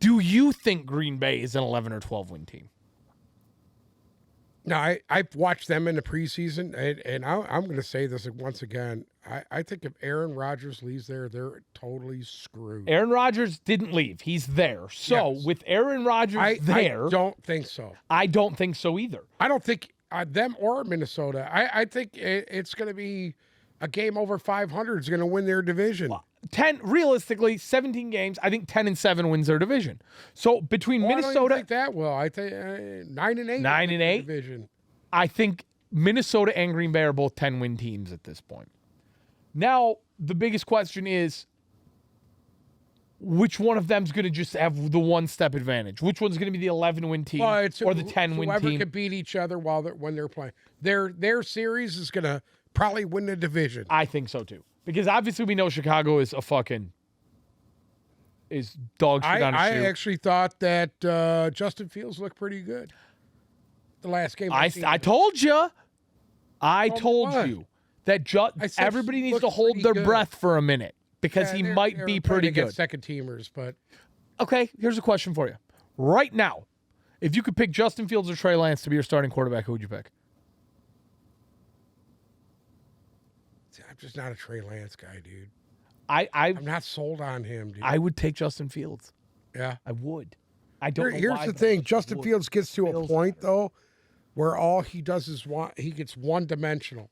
Do you think Green Bay is an 11 or 12 win team? No, I've watched them in the preseason, and I'm going to say this once again. I think if Aaron Rodgers leaves there, they're totally screwed. Aaron Rodgers didn't leave. He's there. So Yes. with Aaron Rodgers I there, don't think so. I don't think so either. I don't think them or Minnesota. I think it's going to be a game over 500 is going to win their division. 10 realistically, 17 games. I think 10-7 wins their division. So between I don't Minnesota, even think that will. I think 9-8. 9-8? division. I think Minnesota and Green Bay are both 10-win teams at this point. Now, the biggest question is, which one of them is going to just have the one-step advantage? Which one's going to be the 11-win team or the 10-win whoever team? can beat each other when they're playing. Their series is going to probably win the division. I think so, too. Because obviously we know Chicago is is dog shit on a I shoe. actually thought that Justin Fields looked pretty good. The last game I told you. I told what? you that I said everybody he needs looked to hold pretty their good. breath for a minute because he might be pretty good. Second teamers, but Okay, here's a question for you. Right now, if you could pick Justin Fields or Trey Lance to be your starting quarterback, who would you pick? I'm just not a Trey Lance guy, dude. I'm not sold on him, dude. I would take Justin Fields. Yeah. I would. I don't know Here's why, the but thing. I Justin would. Fields gets to a Fields point, better. though, where all he does is he gets one-dimensional.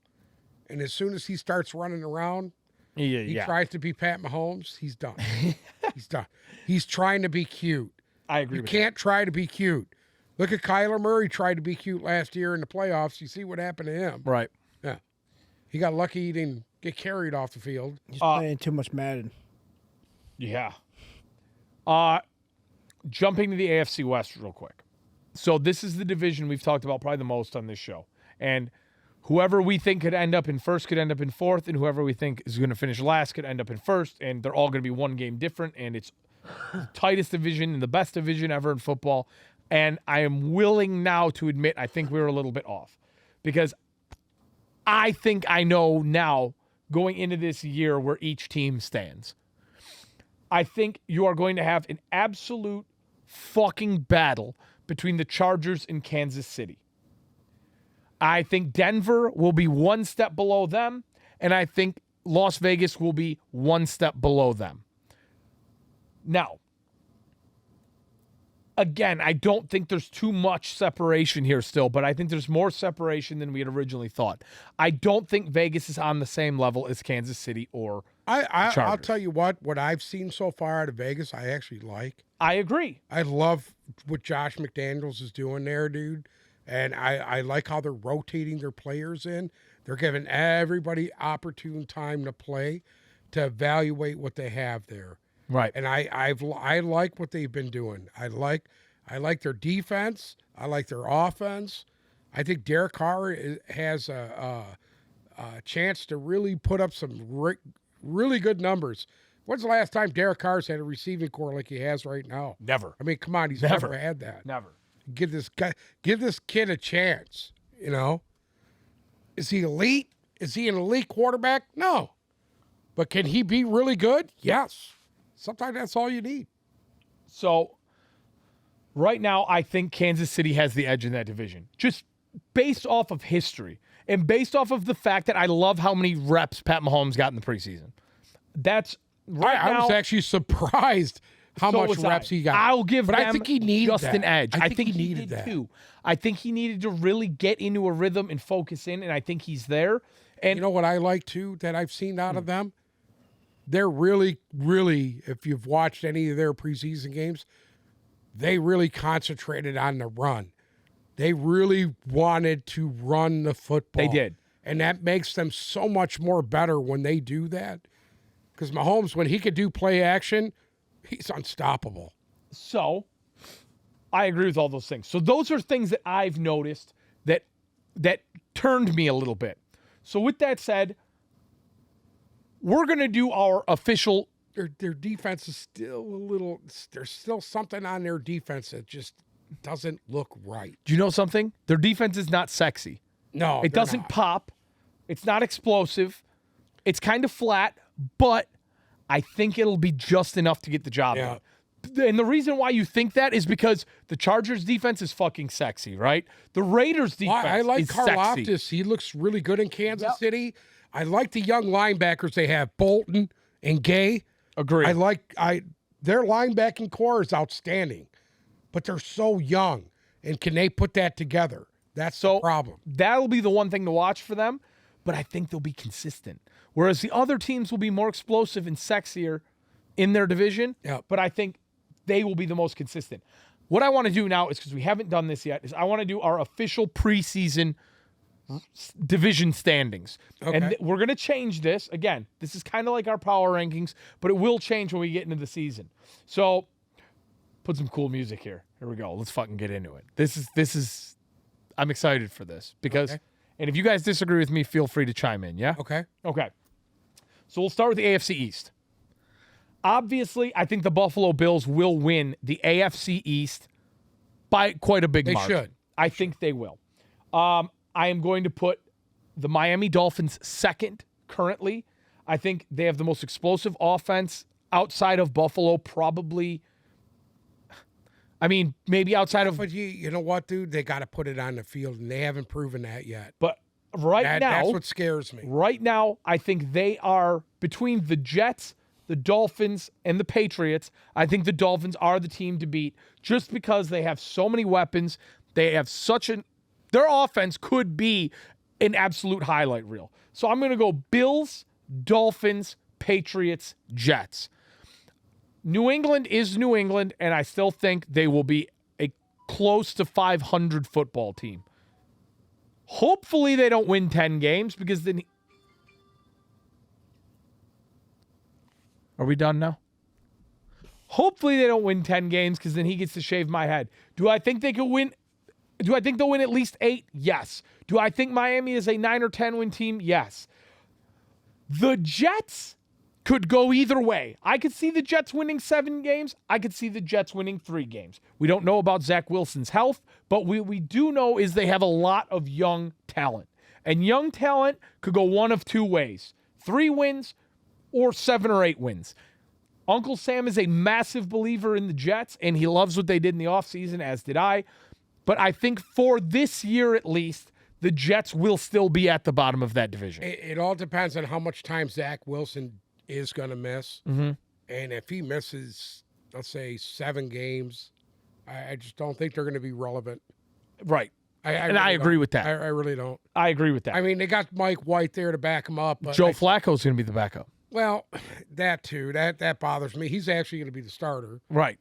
And as soon as he starts running around, he tries to be Pat Mahomes, he's done. He's done. He's trying to be cute. I agree You with can't try to be cute. Look at Kyler Murray tried to be cute last year in the playoffs. You see what happened to him. that. Right. Yeah. He got lucky he didn't get carried off the field. He's playing too much Madden. Yeah. Jumping to the AFC West real quick. So this is the division we've talked about probably the most on this show. And whoever we think could end up in first could end up in fourth, and whoever we think is going to finish last could end up in first, and they're all going to be one game different, and it's the tightest division and the best division ever in football. And I am willing now to admit I think we were a little bit off because I think I know now going into this year where each team stands. I think you are going to have an absolute fucking battle between the Chargers and Kansas City. I think Denver will be one step below them, and I think Las Vegas will be one step below them. Now, again, I don't think there's too much separation here still, but I think there's more separation than we had originally thought. I don't think Vegas is on the same level as Kansas City or I'll Chargers. tell you what I've seen so far out of Vegas, I actually like. I agree. I love what Josh McDaniels is doing there, dude. And I like how they're rotating their players in. They're giving everybody opportune time to play, to evaluate what they have there. Right. And I like what they've been doing. I like their defense. I like their offense. I think Derek Carr has a chance to really put up some really good numbers. When's the last time Derek Carr's had a receiving core like he has right now? Never. I mean, come on, he's never had that. Never. Give this kid a chance. You know, is he elite? Is he an elite quarterback? No, but can he be really good? Yes. Sometimes that's all you need. So right now, I think Kansas City has the edge in that division, just based off of history and based off of the fact that I love how many reps Pat Mahomes got in the preseason. That's right I now. was actually surprised how So much was reps I. he got. I'll give but them I think he needed just that. an edge. I think he he needed did that too. I think he needed to really get into a rhythm and focus in, and I think he's there. And You know what I like too that I've seen out of them? They're really, really, if you've watched any of their preseason games, they really concentrated on the run. They really wanted to run the football. They did. And that makes them so much more better when they do that. Because Mahomes, when he could do play action, he's unstoppable. So I agree with all those things. So those are things that I've noticed that turned me a little bit. So with that said, we're going to do our official. Their defense is still a little, there's still something on their defense that just doesn't look right. Do you know something? Their defense is not sexy. No, It doesn't pop. It's not explosive. It's kind of flat, but I think it'll be just enough to get the job done. And the reason why you think that is because the Chargers defense is fucking sexy, right? The Raiders defense I like is sexy. Karlaftis. He looks really good in Kansas City. I like the young linebackers they have, Bolton and Gay. Agree. Their linebacking core is outstanding, but they're so young. And can they put that together? That's the problem. That'll be the one thing to watch for them, but I think they'll be consistent. Whereas the other teams will be more explosive and sexier in their division, but I think they will be the most consistent. What I want to do now is, because we haven't done this yet, is I want to do our official preseason division standings. Okay. And we're going to change this. Again, this is kind of like our power rankings, but it will change when we get into the season. So put some cool music here. Here we go. Let's fucking get into it. This is I'm excited for this because, and if you guys disagree with me, feel free to chime in. Yeah. Okay. So we'll start with the AFC East. Obviously, I think the Buffalo Bills will win the AFC East by quite a big margin. They should. I think they will. I am going to put the Miami Dolphins second currently. I think they have the most explosive offense outside of Buffalo, probably. I mean, maybe outside of. But you know what, dude? They got to put it on the field, and they haven't proven that yet. But now. That's what scares me. Right now, I think they are between the Jets, the Dolphins, and the Patriots. I think the Dolphins are the team to beat just because they have so many weapons. They have their offense could be an absolute highlight reel. So I'm going to go Bills, Dolphins, Patriots, Jets. New England is New England, and I still think they will be a close to 500 football team. Hopefully they don't win 10 games because then... Are we done now? Hopefully they don't win 10 games because then he gets to shave my head. Do I think they could win? Do I think they'll win at least 8? Yes. Do I think Miami is a 9 or 10 win team? Yes. The Jets could go either way. I could see the Jets winning 7 games. I could see the Jets winning 3 games. We don't know about Zach Wilson's health, but we do know is they have a lot of young talent. And young talent could go one of 2 ways. 3 wins or 7 or 8 wins. Uncle Sam is a massive believer in the Jets, and he loves what they did in the offseason, as did I. But I think for this year at least, the Jets will still be at the bottom of that division. It all depends on how much time Zach Wilson is going to miss. Mm-hmm. And if he misses, let's say, 7 games, I just don't think they're going to be relevant. Right. I really agree with that. I really don't. I agree with that. I mean, they got Mike White there to back him up. But Joe Flacco's going to be the backup. Well, that too. That bothers me. He's actually going to be the starter. Right.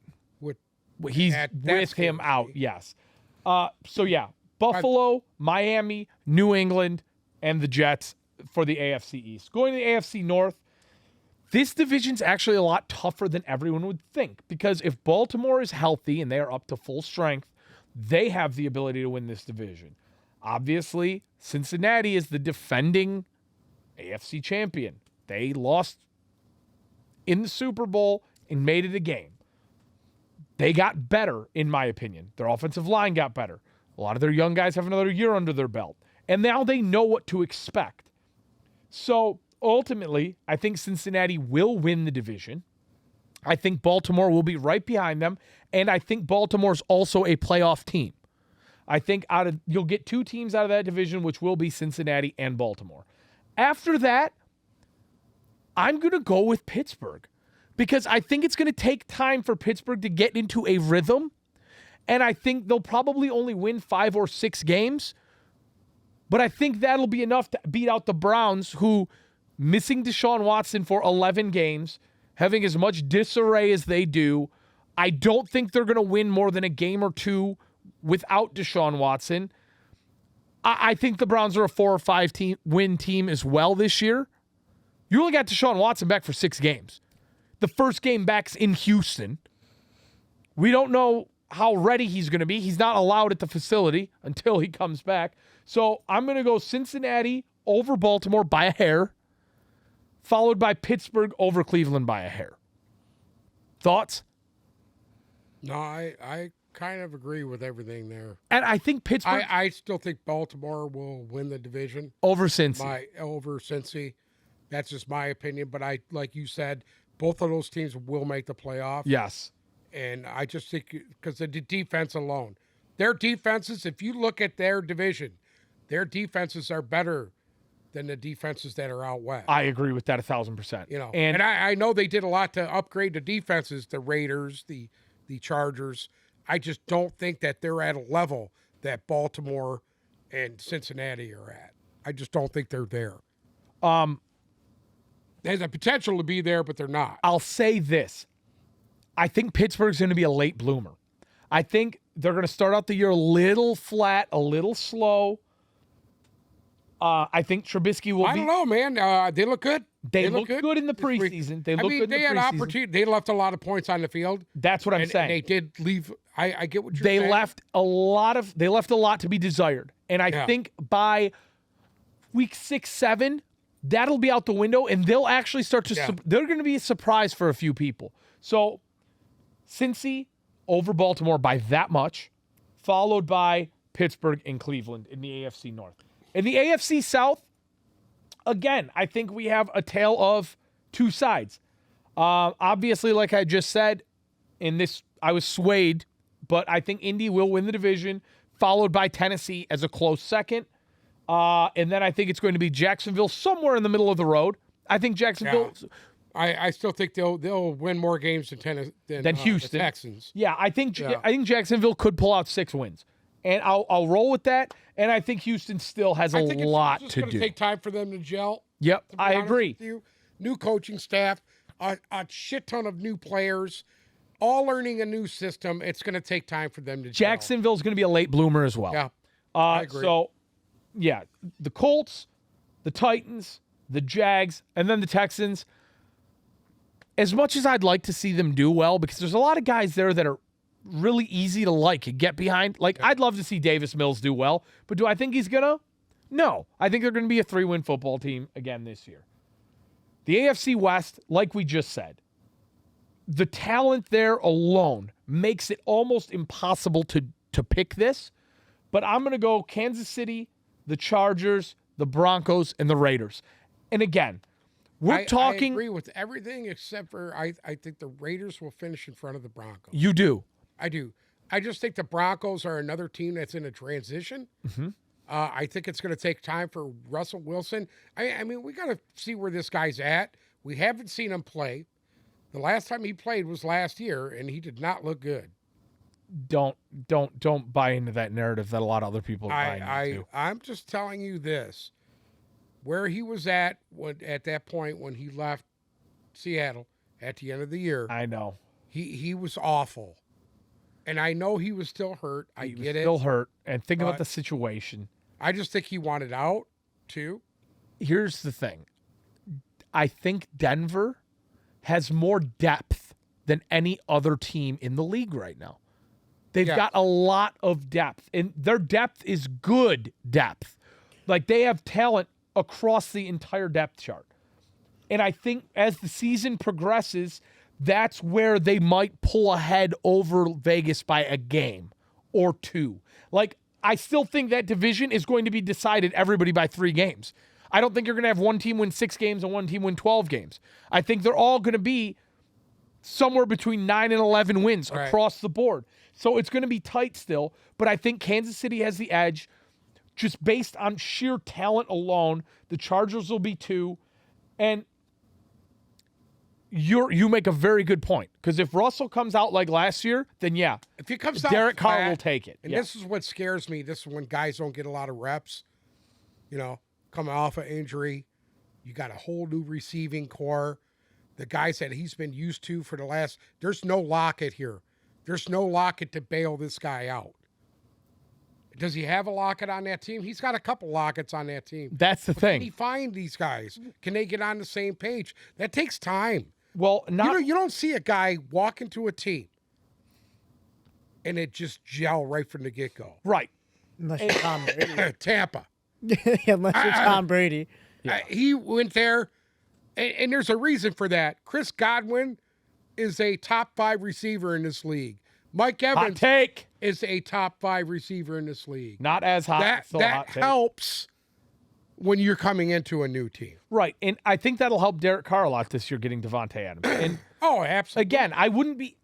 He's with him out, yes. So, yeah, Buffalo, Miami, New England, and the Jets for the AFC East. Going to the AFC North, this division's actually a lot tougher than everyone would think because if Baltimore is healthy and they are up to full strength, they have the ability to win this division. Obviously, Cincinnati is the defending AFC champion. They lost in the Super Bowl and made it a game. They got better, in my opinion. Their offensive line got better. A lot of their young guys have another year under their belt. And now they know what to expect. So, ultimately, I think Cincinnati will win the division. I think Baltimore will be right behind them. And I think Baltimore's also a playoff team. I think you'll get 2 teams out of that division, which will be Cincinnati and Baltimore. After that, I'm going to go with Pittsburgh because I think it's going to take time for Pittsburgh to get into a rhythm. And I think they'll probably only win 5 or 6 games. But I think that'll be enough to beat out the Browns, who, missing Deshaun Watson for 11 games, having as much disarray as they do, I don't think they're going to win more than a game or 2 without Deshaun Watson. I think the Browns are a 4 or 5 win team as well this year. You only got Deshaun Watson back for 6 games. The first game back's in Houston. We don't know how ready he's going to be. He's not allowed at the facility until he comes back. So I'm going to go Cincinnati over Baltimore by a hair, followed by Pittsburgh over Cleveland by a hair. Thoughts? No, I kind of agree with everything there. And I think Pittsburgh... I still think Baltimore will win the division. Over Cincy. Over Cincy. That's just my opinion. But like you said, both of those teams will make the playoff. Yes. And I just think because of the defense alone, their defenses, if you look at their division, their defenses are better than the defenses that are out west. I agree with that 1,000%. You know, and I know they did a lot to upgrade the defenses, the Raiders, the Chargers. I just don't think that they're at a level that Baltimore and Cincinnati are at. I just don't think they're there. There's a potential to be there, but they're not. I'll say this. I think Pittsburgh's going to be a late bloomer. I think they're going to start out the year a little flat, a little slow. I think Trubisky will be... I don't know, man. They look good. They look good in the preseason. They look good in the preseason. They had opportunity. They left a lot of points on the field. That's what I'm saying. And they did leave... I get what you're saying. They left a lot to be desired. And I think by week 6, 7, that'll be out the window, and they'll actually start to... They're going to be a surprise for a few people. So, Cincy over Baltimore by that much, followed by Pittsburgh and Cleveland in the AFC North. In the AFC South, again, I think we have a tale of two sides. Obviously, like I just said, in this, I was swayed, but I think Indy will win the division, followed by Tennessee as a close second. And then I think it's going to be Jacksonville somewhere in the middle of the road. I think Jacksonville... Yeah. I still think they'll win more games than Houston. The Texans. Yeah, I think Jacksonville could pull out 6 wins. And I'll roll with that. And I think Houston still has a lot to do. It's going to take time for them to gel. Yep, I agree. New coaching staff, a shit ton of new players, all learning a new system. It's going to take time for them to gel. Jacksonville's going to be a late bloomer as well. Yeah, I agree. So, yeah, the Colts, the Titans, the Jags, and then the Texans. As much as I'd like to see them do well, because there's a lot of guys there that are really easy to like and get behind. Like, I'd love to see Davis Mills do well, but do I think he's going to? No. I think they're going to be a 3-win football team again this year. The AFC West, like we just said, the talent there alone makes it almost impossible to pick this, but I'm going to go Kansas City, the Chargers, the Broncos, and the Raiders. And again, I agree with everything except for I think the Raiders will finish in front of the Broncos. You do? I do. I just think the Broncos are another team that's in a transition. Mm-hmm. I think it's going to take time for Russell Wilson. I mean, we got to see where this guy's at. We haven't seen him play. The last time he played was last year, and he did not look good. Don't buy into that narrative that a lot of other people are buying into. I'm just telling you this. Where he was at that point when he left Seattle at the end of the year. I know. He was awful. And I know he was still hurt. I get it. Still hurt. And think about the situation. I just think he wanted out, too. Here's the thing. I think Denver has more depth than any other team in the league right now. They've got a lot of depth. And their depth is good depth. Like, they have talent across the entire depth chart. And I think as the season progresses, that's where they might pull ahead over Vegas by a game or 2. Like, I still think that division is going to be decided everybody by 3 games. I don't think you're going to have one team win 6 games and one team win 12 games. I think they're all going to be somewhere between 9 and 11 wins across the board. So it's going to be tight still, but I think Kansas City has the edge. Just based on sheer talent alone, the Chargers will be 2. And you make a very good point. Because if Russell comes out like last year, then yeah. If he comes out Derek Carr will take it. And this is what scares me. This is when guys don't get a lot of reps. You know, coming off an injury. You got a whole new receiving core. The guys that he's been used to for the last... There's no Lockett here. There's no Lockett to bail this guy out. Does he have a Lockett on that team? He's got a couple Locketts on that team. That's the thing. Can he find these guys? Can they get on the same page? That takes time. Well, you don't see a guy walk into a team and it just gel right from the get-go. Right. Unless you're Tom Brady. Tampa. Unless you're Tom Brady. He went there, and there's a reason for that. Chris Godwin is a top 5 receiver in this league. Mike Evans is a top 5 receiver in this league. Not as hot. That helps when you're coming into a new team. Right. And I think that'll help Derek Carr a lot this year getting Devontae Adams. And absolutely. again, I wouldn't be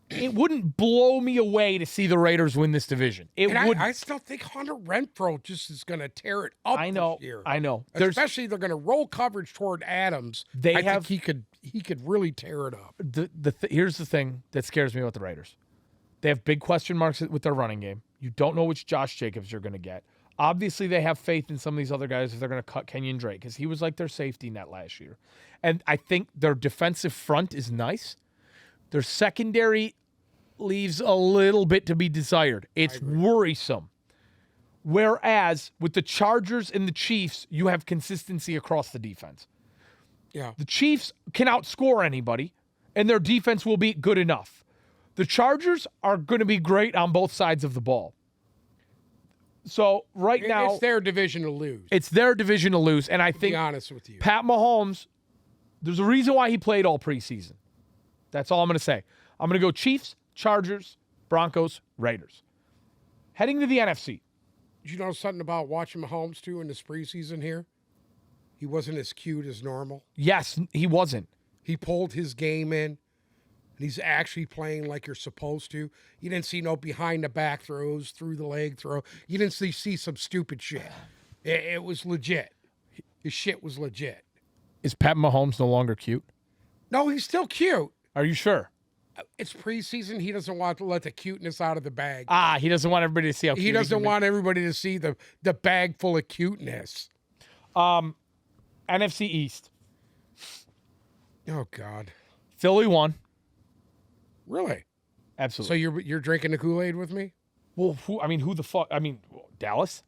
it wouldn't blow me away to see the Raiders win this division. It would. I still think Hunter Renfrow just is going to tear it up. I know. This year. I know. Especially they're going to roll coverage toward Adams. I think he could really tear it up. Here's the thing that scares me about the Raiders. They have big question marks with their running game. You don't know which Josh Jacobs you're going to get. Obviously, they have faith in some of these other guys if they're going to cut Kenyon Drake because he was like their safety net last year. And I think their defensive front is nice. Their secondary leaves a little bit to be desired. It's worrisome. Whereas with the Chargers and the Chiefs, you have consistency across the defense. Yeah. The Chiefs can outscore anybody, and their defense will be good enough. The Chargers are going to be great on both sides of the ball. So now, it's their division to lose. It's their division to lose, and I think, be honest with you, Pat Mahomes, there's a reason why he played all preseason. That's all I'm going to say. I'm going to go Chiefs, Chargers, Broncos, Raiders. Heading to the NFC. Did you know something about watching Mahomes too in this preseason here? He wasn't as cute as normal. Yes, he wasn't. He pulled his game in, and he's actually playing like you're supposed to. You didn't see no behind-the-back throws, through the leg throw. You didn't see some stupid shit. It was legit. His shit was legit. Is Pat Mahomes no longer cute? No, he's still cute. Are you sure? It's preseason. He doesn't want to let the cuteness out of the bag. He doesn't want everybody to see how cute he doesn't want everybody to see the bag full of cuteness. NFC East. Oh, God. Philly won. Really? Absolutely. So you're drinking the Kool-Aid with me? Well, who the fuck? Dallas?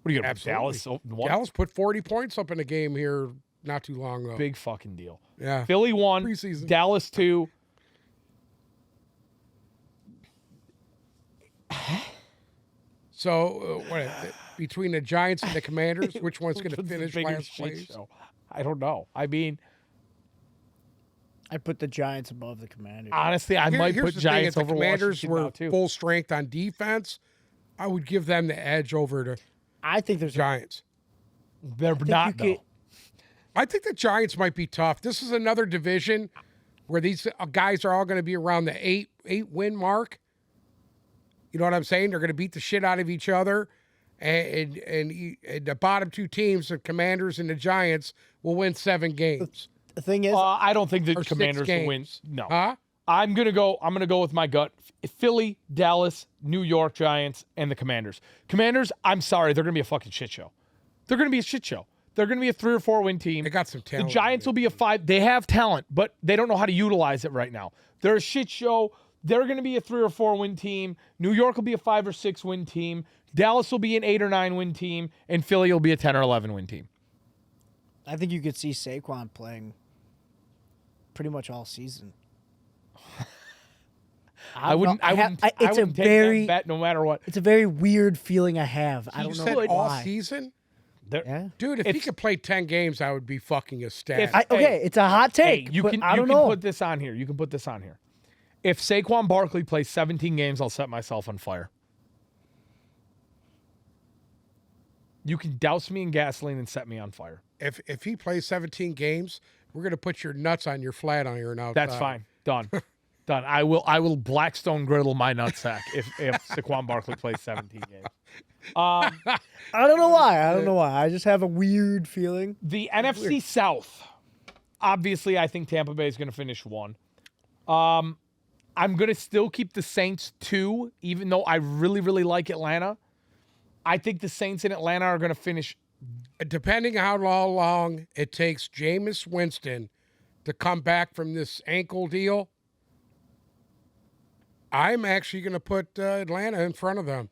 What are you going to Dallas? Dallas put 40 points up in a game here not too long ago. Big fucking deal. Yeah. Philly won. Preseason. Dallas 2. So, between the Giants and the Commanders, which one's going to finish last place? I don't know. I put the Giants above the Commanders. Honestly, I might put Giants over Commanders Washington now, too. Full strength on defense. I would give them the edge over the Giants. They're not, though. I think the Giants might be tough. This is another division where these guys are all going to be around the eight win mark. You know what I'm saying? They're going to beat the shit out of each other. And the bottom two teams, the Commanders and the Giants, will win 7 games. The thing is, I don't think the Commanders will win. No. Huh? I'm gonna go with my gut. Philly, Dallas, New York Giants, and the Commanders. Commanders, I'm sorry, they're gonna be a fucking shit show. They're gonna be a shit show. They're gonna be a 3 or 4 win team. They got some talent. The Giants will be a 5. They have talent, but they don't know how to utilize it right now. They're a shit show. They're gonna be a 3 or 4 win team. New York will be a 5 or 6 win team. Dallas will be an 8 or 9 win team, and Philly will be a 10 or 11 win team. I think you could see Saquon playing pretty much all season. I wouldn't take that bet no matter what. It's a very weird feeling I have. I don't know why. All why. season? Yeah. Dude, if he could play 10 games, I would be fucking ecstatic. It's a hot take. You but can I don't know. put this on here. You can put this on here. If Saquon Barkley plays 17 games, I'll set myself on fire. You can douse me in gasoline and set me on fire. If he plays 17 games, we're gonna put your nuts on your flat iron outside. That's fine. Done. Done. I will Blackstone griddle my nutsack if Saquon Barkley plays 17 games. I don't know why. I just have a weird feeling. The NFC South. Obviously, I think Tampa Bay is going to finish 1. I'm going to still keep the Saints 2, even though I really, really like Atlanta. I think the Saints in Atlanta are going to finish. Depending how long it takes Jameis Winston to come back from this ankle deal, I'm actually going to put Atlanta in front of them.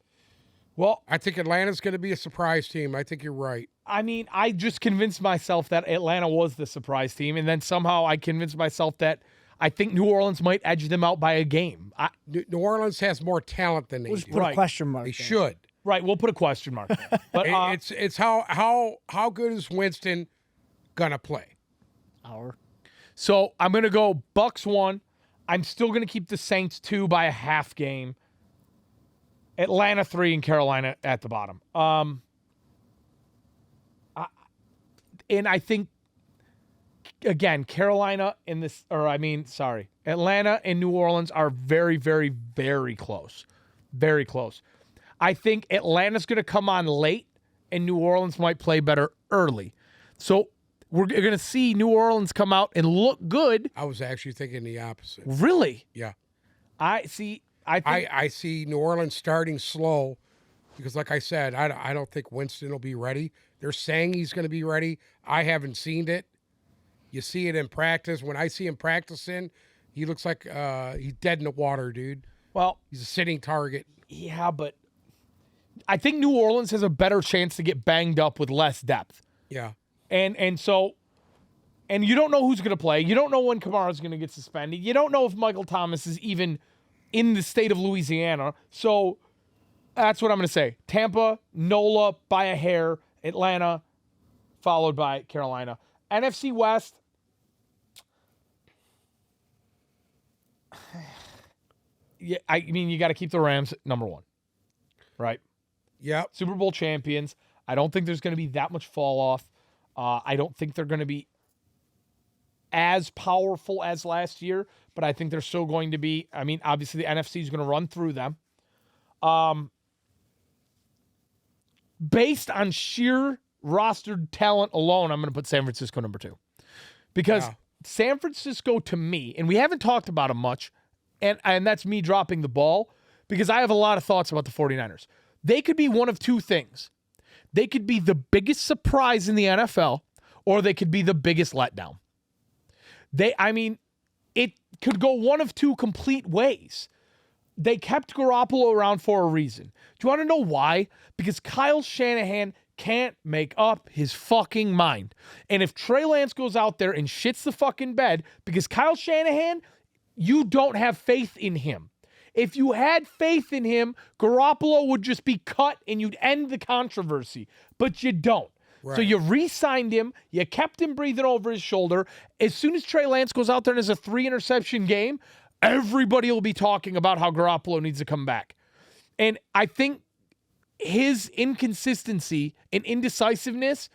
Well, I think Atlanta's going to be a surprise team. I think you're right. I mean, I just convinced myself that Atlanta was the surprise team, and then somehow I convinced myself that I think New Orleans might edge them out by a game. New Orleans has more talent than they do. Just put a question mark. They should. Right, we'll put a question mark there. But it's how good is Winston gonna play? So I'm gonna go Bucks 1. I'm still gonna keep the Saints 2 by a half game. Atlanta 3 and Carolina at the bottom. And I think again, Atlanta and New Orleans are very, very, very close. Very close. I think Atlanta's going to come on late, and New Orleans might play better early. So we're going to see New Orleans come out and look good. I was actually thinking the opposite. Really? Yeah. I see New Orleans starting slow because, like I said, I don't think Winston will be ready. They're saying he's going to be ready. I haven't seen it. You see it in practice. When I see him practicing, he looks like he's dead in the water, dude. Well, he's a sitting target. Yeah, but I think New Orleans has a better chance to get banged up with less depth. Yeah. And you don't know who's going to play. You don't know when Kamara's going to get suspended. You don't know if Michael Thomas is even in the state of Louisiana. So that's what I'm going to say. Tampa, NOLA by a hair. Atlanta, followed by Carolina. NFC West. Yeah, I mean, you got to keep the Rams at number one, right? Yeah. Super Bowl champions. I don't think there's going to be that much fall off. I don't think they're going to be as powerful as last year, but I think they're still going to be. I mean, obviously the NFC is going to run through them. Based on sheer rostered talent alone, I'm going to put San Francisco number 2. Because San Francisco, to me, and we haven't talked about them much, and that's me dropping the ball, because I have a lot of thoughts about the 49ers. They could be one of two things. They could be the biggest surprise in the NFL, or they could be the biggest letdown. It could go one of two complete ways. They kept Garoppolo around for a reason. Do you want to know why? Because Kyle Shanahan can't make up his fucking mind. And if Trey Lance goes out there and shits the fucking bed, because Kyle Shanahan, you don't have faith in him. If you had faith in him, Garoppolo would just be cut and you'd end the controversy. But you don't. Right. So you re-signed him. You kept him breathing over his shoulder. As soon as Trey Lance goes out there and has a 3-interception game, everybody will be talking about how Garoppolo needs to come back. And I think his inconsistency and indecisiveness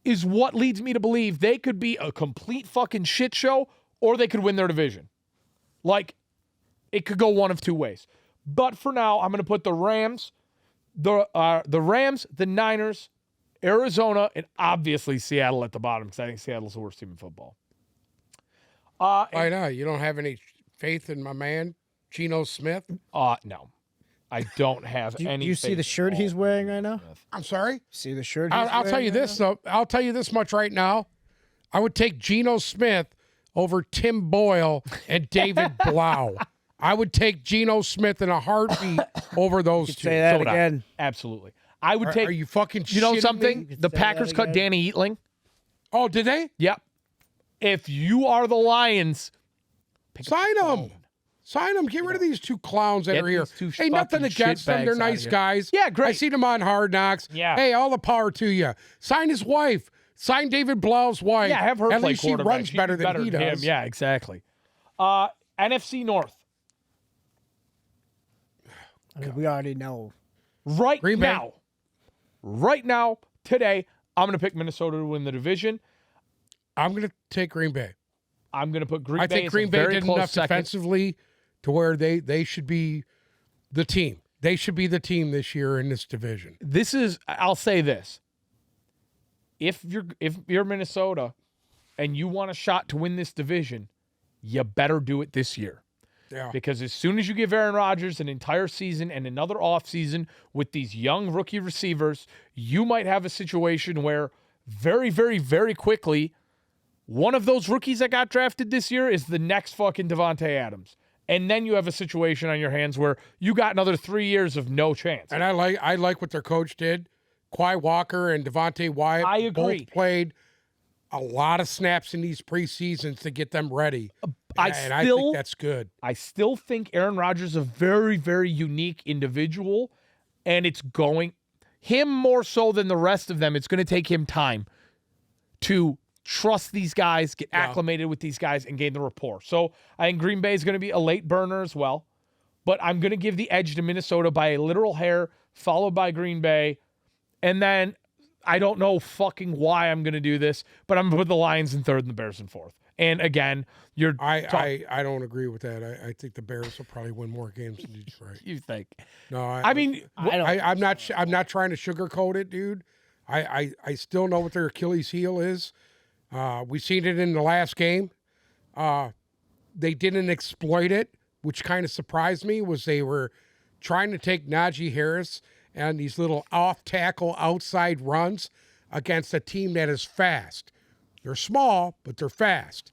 is what leads me to believe they could be a complete fucking shit show, or they could win their division. Like, it could go one of two ways. But for now, I'm going to put the Rams, the Niners, Arizona, and obviously Seattle at the bottom, because I think Seattle's the worst team in football. Why not? You don't have any faith in my man, Geno Smith? No. I don't have any. Do you see the shirt he's wearing right now? I'm sorry? See the shirt I'll tell you this, though. I'll tell you this much right now. I would take Geno Smith over Tim Boyle and David Blau. I would take Geno Smith in a heartbeat over those two. Say that again. Absolutely. I would take. Are you fucking You know shitting something? me? The Packers cut Danny Eatling. Oh, did they? Yep. If you are the Lions, sign them. Sign them. Get rid of these two clowns that are here. Hey, nothing against them. They're nice guys. Yeah, great. I see them on Hard Knocks. Yeah. Hey, all the power to you. Sign his wife. Sign David Blau's wife. Yeah, have her At play least she quarterback. runs better than he does. Yeah, exactly. NFC North. I mean, we already know. Right now, today, I'm going to pick Minnesota to win the division. I'm going to take Green Bay. I'm going to put Green Bay. I think Green Bay did enough defensively to where they should be the team. They should be the team this year in this division. I'll say this. If you're Minnesota and you want a shot to win this division, you better do it this year. Yeah. Because as soon as you give Aaron Rodgers an entire season and another offseason with these young rookie receivers, you might have a situation where very, very, very quickly, one of those rookies that got drafted this year is the next fucking Devontae Adams. And then you have a situation on your hands where you got another 3 years of no chance. And I like what their coach did. Quay Walker and Devontae Wyatt I agree. both played a lot of snaps in these preseasons to get them ready. I think that's good. I still think Aaron Rodgers is a very, very unique individual, and it's going him more so than the rest of them. It's going to take him time to trust these guys, get acclimated with these guys, and gain the rapport. So I think Green Bay is going to be a late burner as well, but I'm going to give the edge to Minnesota by a literal hair, followed by Green Bay. And then I don't know fucking why I'm going to do this, but I'm going to put the Lions in third and the Bears in fourth. And again, I don't agree with that. I think the Bears will probably win more games than Detroit. You think? No, I'm not trying to sugarcoat it, dude. I still know what their Achilles heel is. We seen it in the last game. They didn't exploit it, which kind of surprised me. Was they were trying to take Najee Harris and these little off-tackle outside runs against a team that is fast. They're small, but they're fast.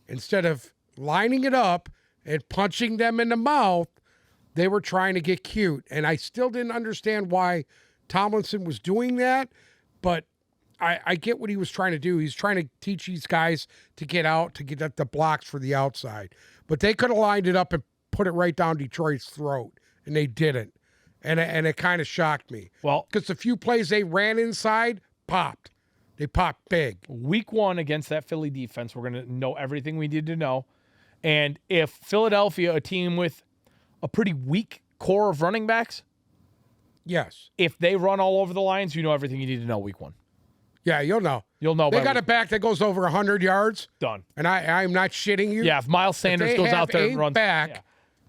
Instead of lining it up and punching them in the mouth, they were trying to get cute. And I still didn't understand why Tomlinson was doing that, but I get what he was trying to do. He's trying to teach these guys to get out, to get at the blocks for the outside. But they could have lined it up and put it right down Detroit's throat, and they didn't. And it kind of shocked me. Well, because the few plays they ran inside popped. They popped big. Week 1 against that Philly defense, we're going to know everything we need to know. And if Philadelphia, a team with a pretty weak core of running backs, yes, if they run all over the Lions, you know everything you need to know week 1. Yeah, you'll know. You'll know. They got a back that goes over 100 yards. Done. And I'm not shitting you. Yeah, if Miles Sanders goes out there and runs back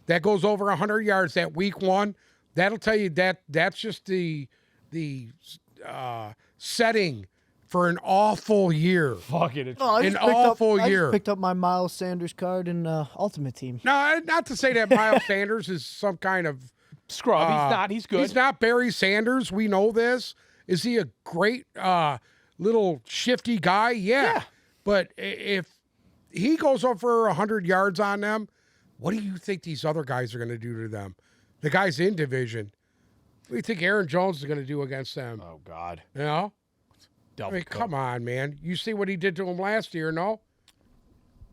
that goes over 100 yards that week 1, that'll tell you that's just the setting for an awful year. Fuck it. An awful year. I picked up my Miles Sanders card in Ultimate Team. No, not to say that Miles Sanders is some kind of scrub. He's not. He's good. He's not Barry Sanders. We know this. Is he a great little shifty guy? Yeah. But if he goes over 100 yards on them, what do you think these other guys are going to do to them? The guys in division. What do you think Aaron Jones is going to do against them? Oh, God. You know? Come on, man. You see what he did to him last year, no?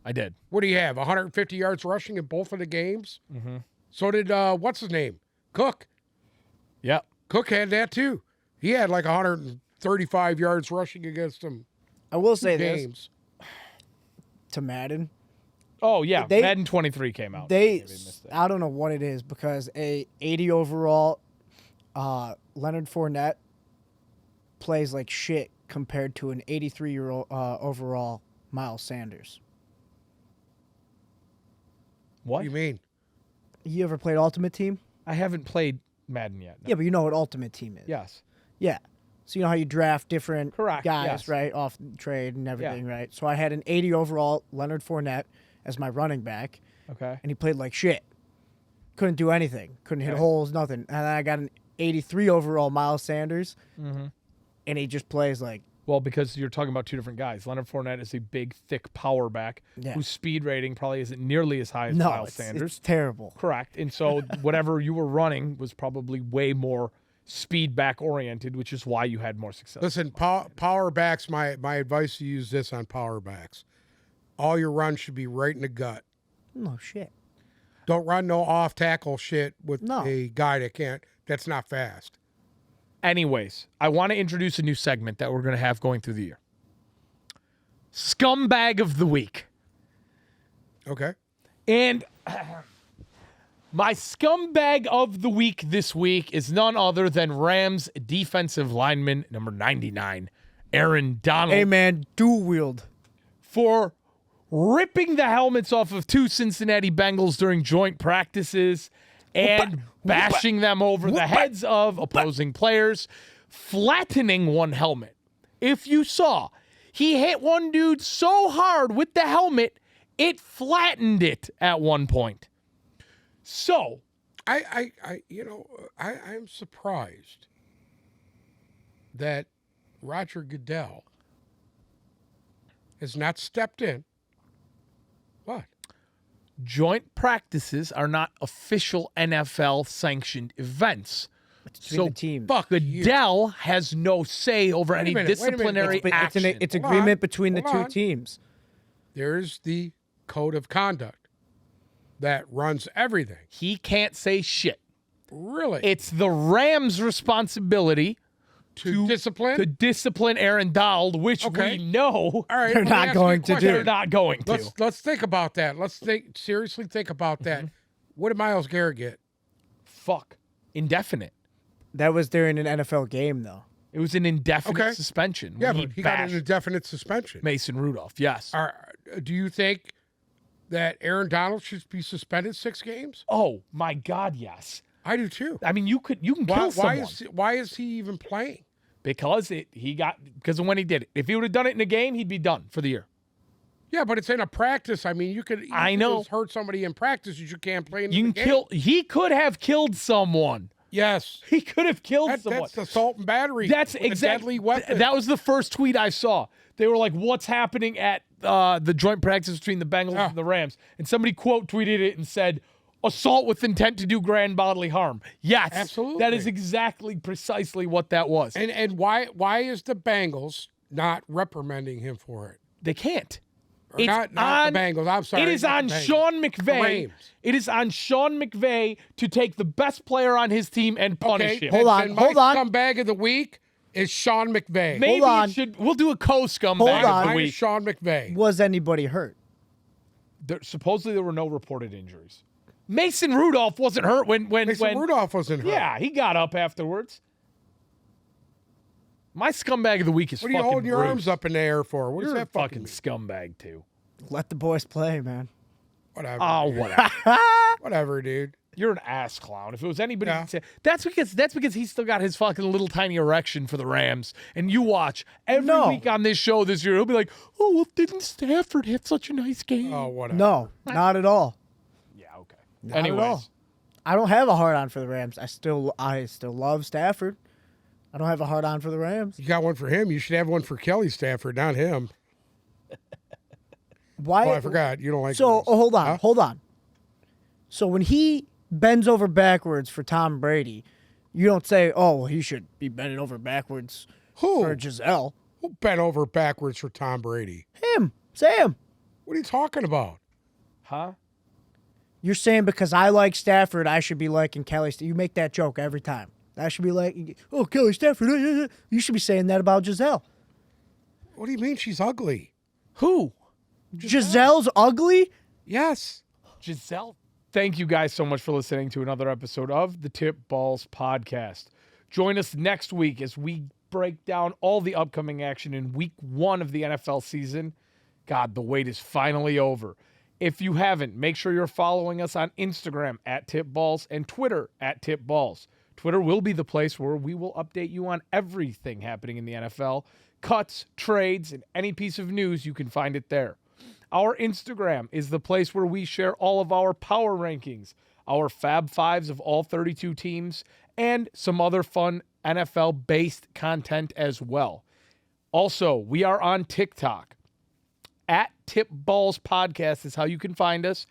I did. What do you have, 150 yards rushing in both of the games? Mm-hmm. So did, what's his name? Cook. Yep. Cook had that, too. He had like 135 yards rushing against him. I will say this to Madden. Oh, yeah. Madden 23 came out. I don't know what it is because a 80 overall Leonard Fournette plays like shit compared to an 83-year-old overall Miles Sanders. What do you mean? You ever played Ultimate Team? I haven't played Madden yet. No. Yeah, but you know what Ultimate Team is. Yes. Yeah. So you know how you draft different guys, yes. right? Off trade and everything, right? So I had an 80 overall Leonard Fournette as my running back. Okay. And he played like shit. Couldn't do anything. Couldn't hit holes, nothing. And then I got an 83 overall Miles Sanders. Mm-hmm. And he just plays like... Well, because you're talking about two different guys. Leonard Fournette is a big, thick power back whose speed rating probably isn't nearly as high as Miles Sanders. It's terrible. Correct. And so whatever you were running was probably way more speed back oriented, which is why you had more success. Listen, power backs, my advice to use this on power backs. All your runs should be right in the gut. No shit. Don't run no off tackle shit with a guy that's not fast. Anyways, I want to introduce a new segment that we're going to have going through the year. Scumbag of the Week. Okay. And my scumbag of the week this week is none other than Rams defensive lineman number 99, Aaron Donald. Hey, man, dual wield. For ripping the helmets off of two Cincinnati Bengals during joint practices and bashing them over the heads of opposing players, flattening one helmet. If you saw, he hit one dude so hard with the helmet, it flattened it at one point. So, I'm surprised that Roger Goodell has not stepped in. What? Joint practices are not official NFL sanctioned events. So team. Goodell has no say over any disciplinary action. It's agreement between the two teams. There's the code of conduct that runs everything. He can't say shit. Really? It's the Rams' responsibility to discipline Aaron Donald, which we know they're not going to do. They're not going to. Let's think about that. Seriously think about that. What did Myles Garrett get? Fuck. Indefinite. That was during an NFL game, though. It was an indefinite suspension. Yeah, but he got an indefinite suspension. Mason Rudolph, yes. Do you think that Aaron Donald should be suspended 6 games? Oh, my God, yes. I do too. I mean, you can kill someone. Why is he even playing? Because of when he did it. If he would have done it in a game, he'd be done for the year. Yeah, but it's in a practice. I mean, you could hurt somebody in practice. You can't play in the game. He could have killed someone. Yes. He could have killed someone. That's assault and battery. That's exactly a deadly weapon. That was the first tweet I saw. They were like, what's happening at the joint practice between the Bengals and the Rams? And somebody quote tweeted it and said, assault with intent to do grand bodily harm. Yes. Absolutely. That is exactly precisely what that was. And why is the Bengals not reprimanding him for it? They can't. Not the Bengals. I'm sorry. It is on Sean McVay. It is on Sean McVay to take the best player on his team and punish him. Hold on. Scumbag of the week is Sean McVay. Maybe we'll do a co-scumbag of the week. Sean McVay. Was anybody hurt? Supposedly there were no reported injuries. Mason Rudolph wasn't hurt when Rudolph wasn't hurt. Yeah, he got up afterwards. My scumbag of the week is fucking What are you holding your Bruce. arms up in the air for? What You're does that a fucking mean? scumbag too. Let the boys play, man. Whatever. Oh, whatever. Whatever, dude. You're an ass clown. If it was anybody, Yeah. that's because he's still got his fucking little tiny erection for the Rams. And you watch every week on this show this year, he'll be like, "Oh, well, didn't Stafford have such a nice game?" Oh, whatever. No, not at all. Yeah, okay. Not at Anyways, all. I don't have a hard on for the Rams. I still love Stafford. I don't have a hard on for the Rams. You got one for him. You should have one for Kelly Stafford, not him. Why? Oh, I forgot. You don't like So those. hold on. So when he bends over backwards for Tom Brady, you don't say, "Oh, well, he should be bending over backwards for Giselle." Who bent over backwards for Tom Brady? Him, Sam. What are you talking about? huh? You're saying because I like Stafford, I should be liking Kelly. You make that joke every time. I should be like, "Oh, Kelly Stafford." You should be saying that about Giselle. What do you mean she's ugly? Who? Giselle's ugly? Yes. Giselle. Thank you guys so much for listening to another episode of the Tip Balls Podcast. Join us next week as we break down all the upcoming action in week 1 of the NFL season. God, the wait is finally over. If you haven't, make sure you're following us on Instagram at TipBalls and Twitter at TipBalls. Twitter will be the place where we will update you on everything happening in the NFL, cuts, trades, and any piece of news. You can find it there. Our Instagram is the place where we share all of our power rankings, our Fab Fives of all 32 teams, and some other fun NFL-based content as well. Also, we are on TikTok. At Tip Balls Podcast is how you can find us.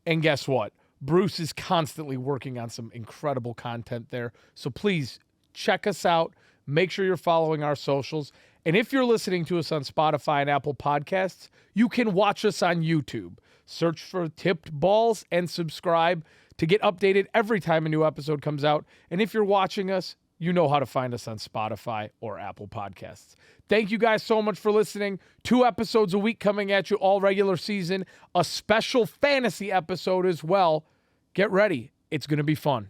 And guess what? Bruce is constantly working on some incredible content there. So please check us out. Make sure you're following our socials. And if you're listening to us on Spotify and Apple Podcasts, you can watch us on YouTube. Search for Tipped Balls and subscribe to get updated every time a new episode comes out. And if you're watching us, you know how to find us on Spotify or Apple Podcasts. Thank you guys so much for listening. 2 episodes a week coming at you all regular season. A special fantasy episode as well. Get ready. It's going to be fun.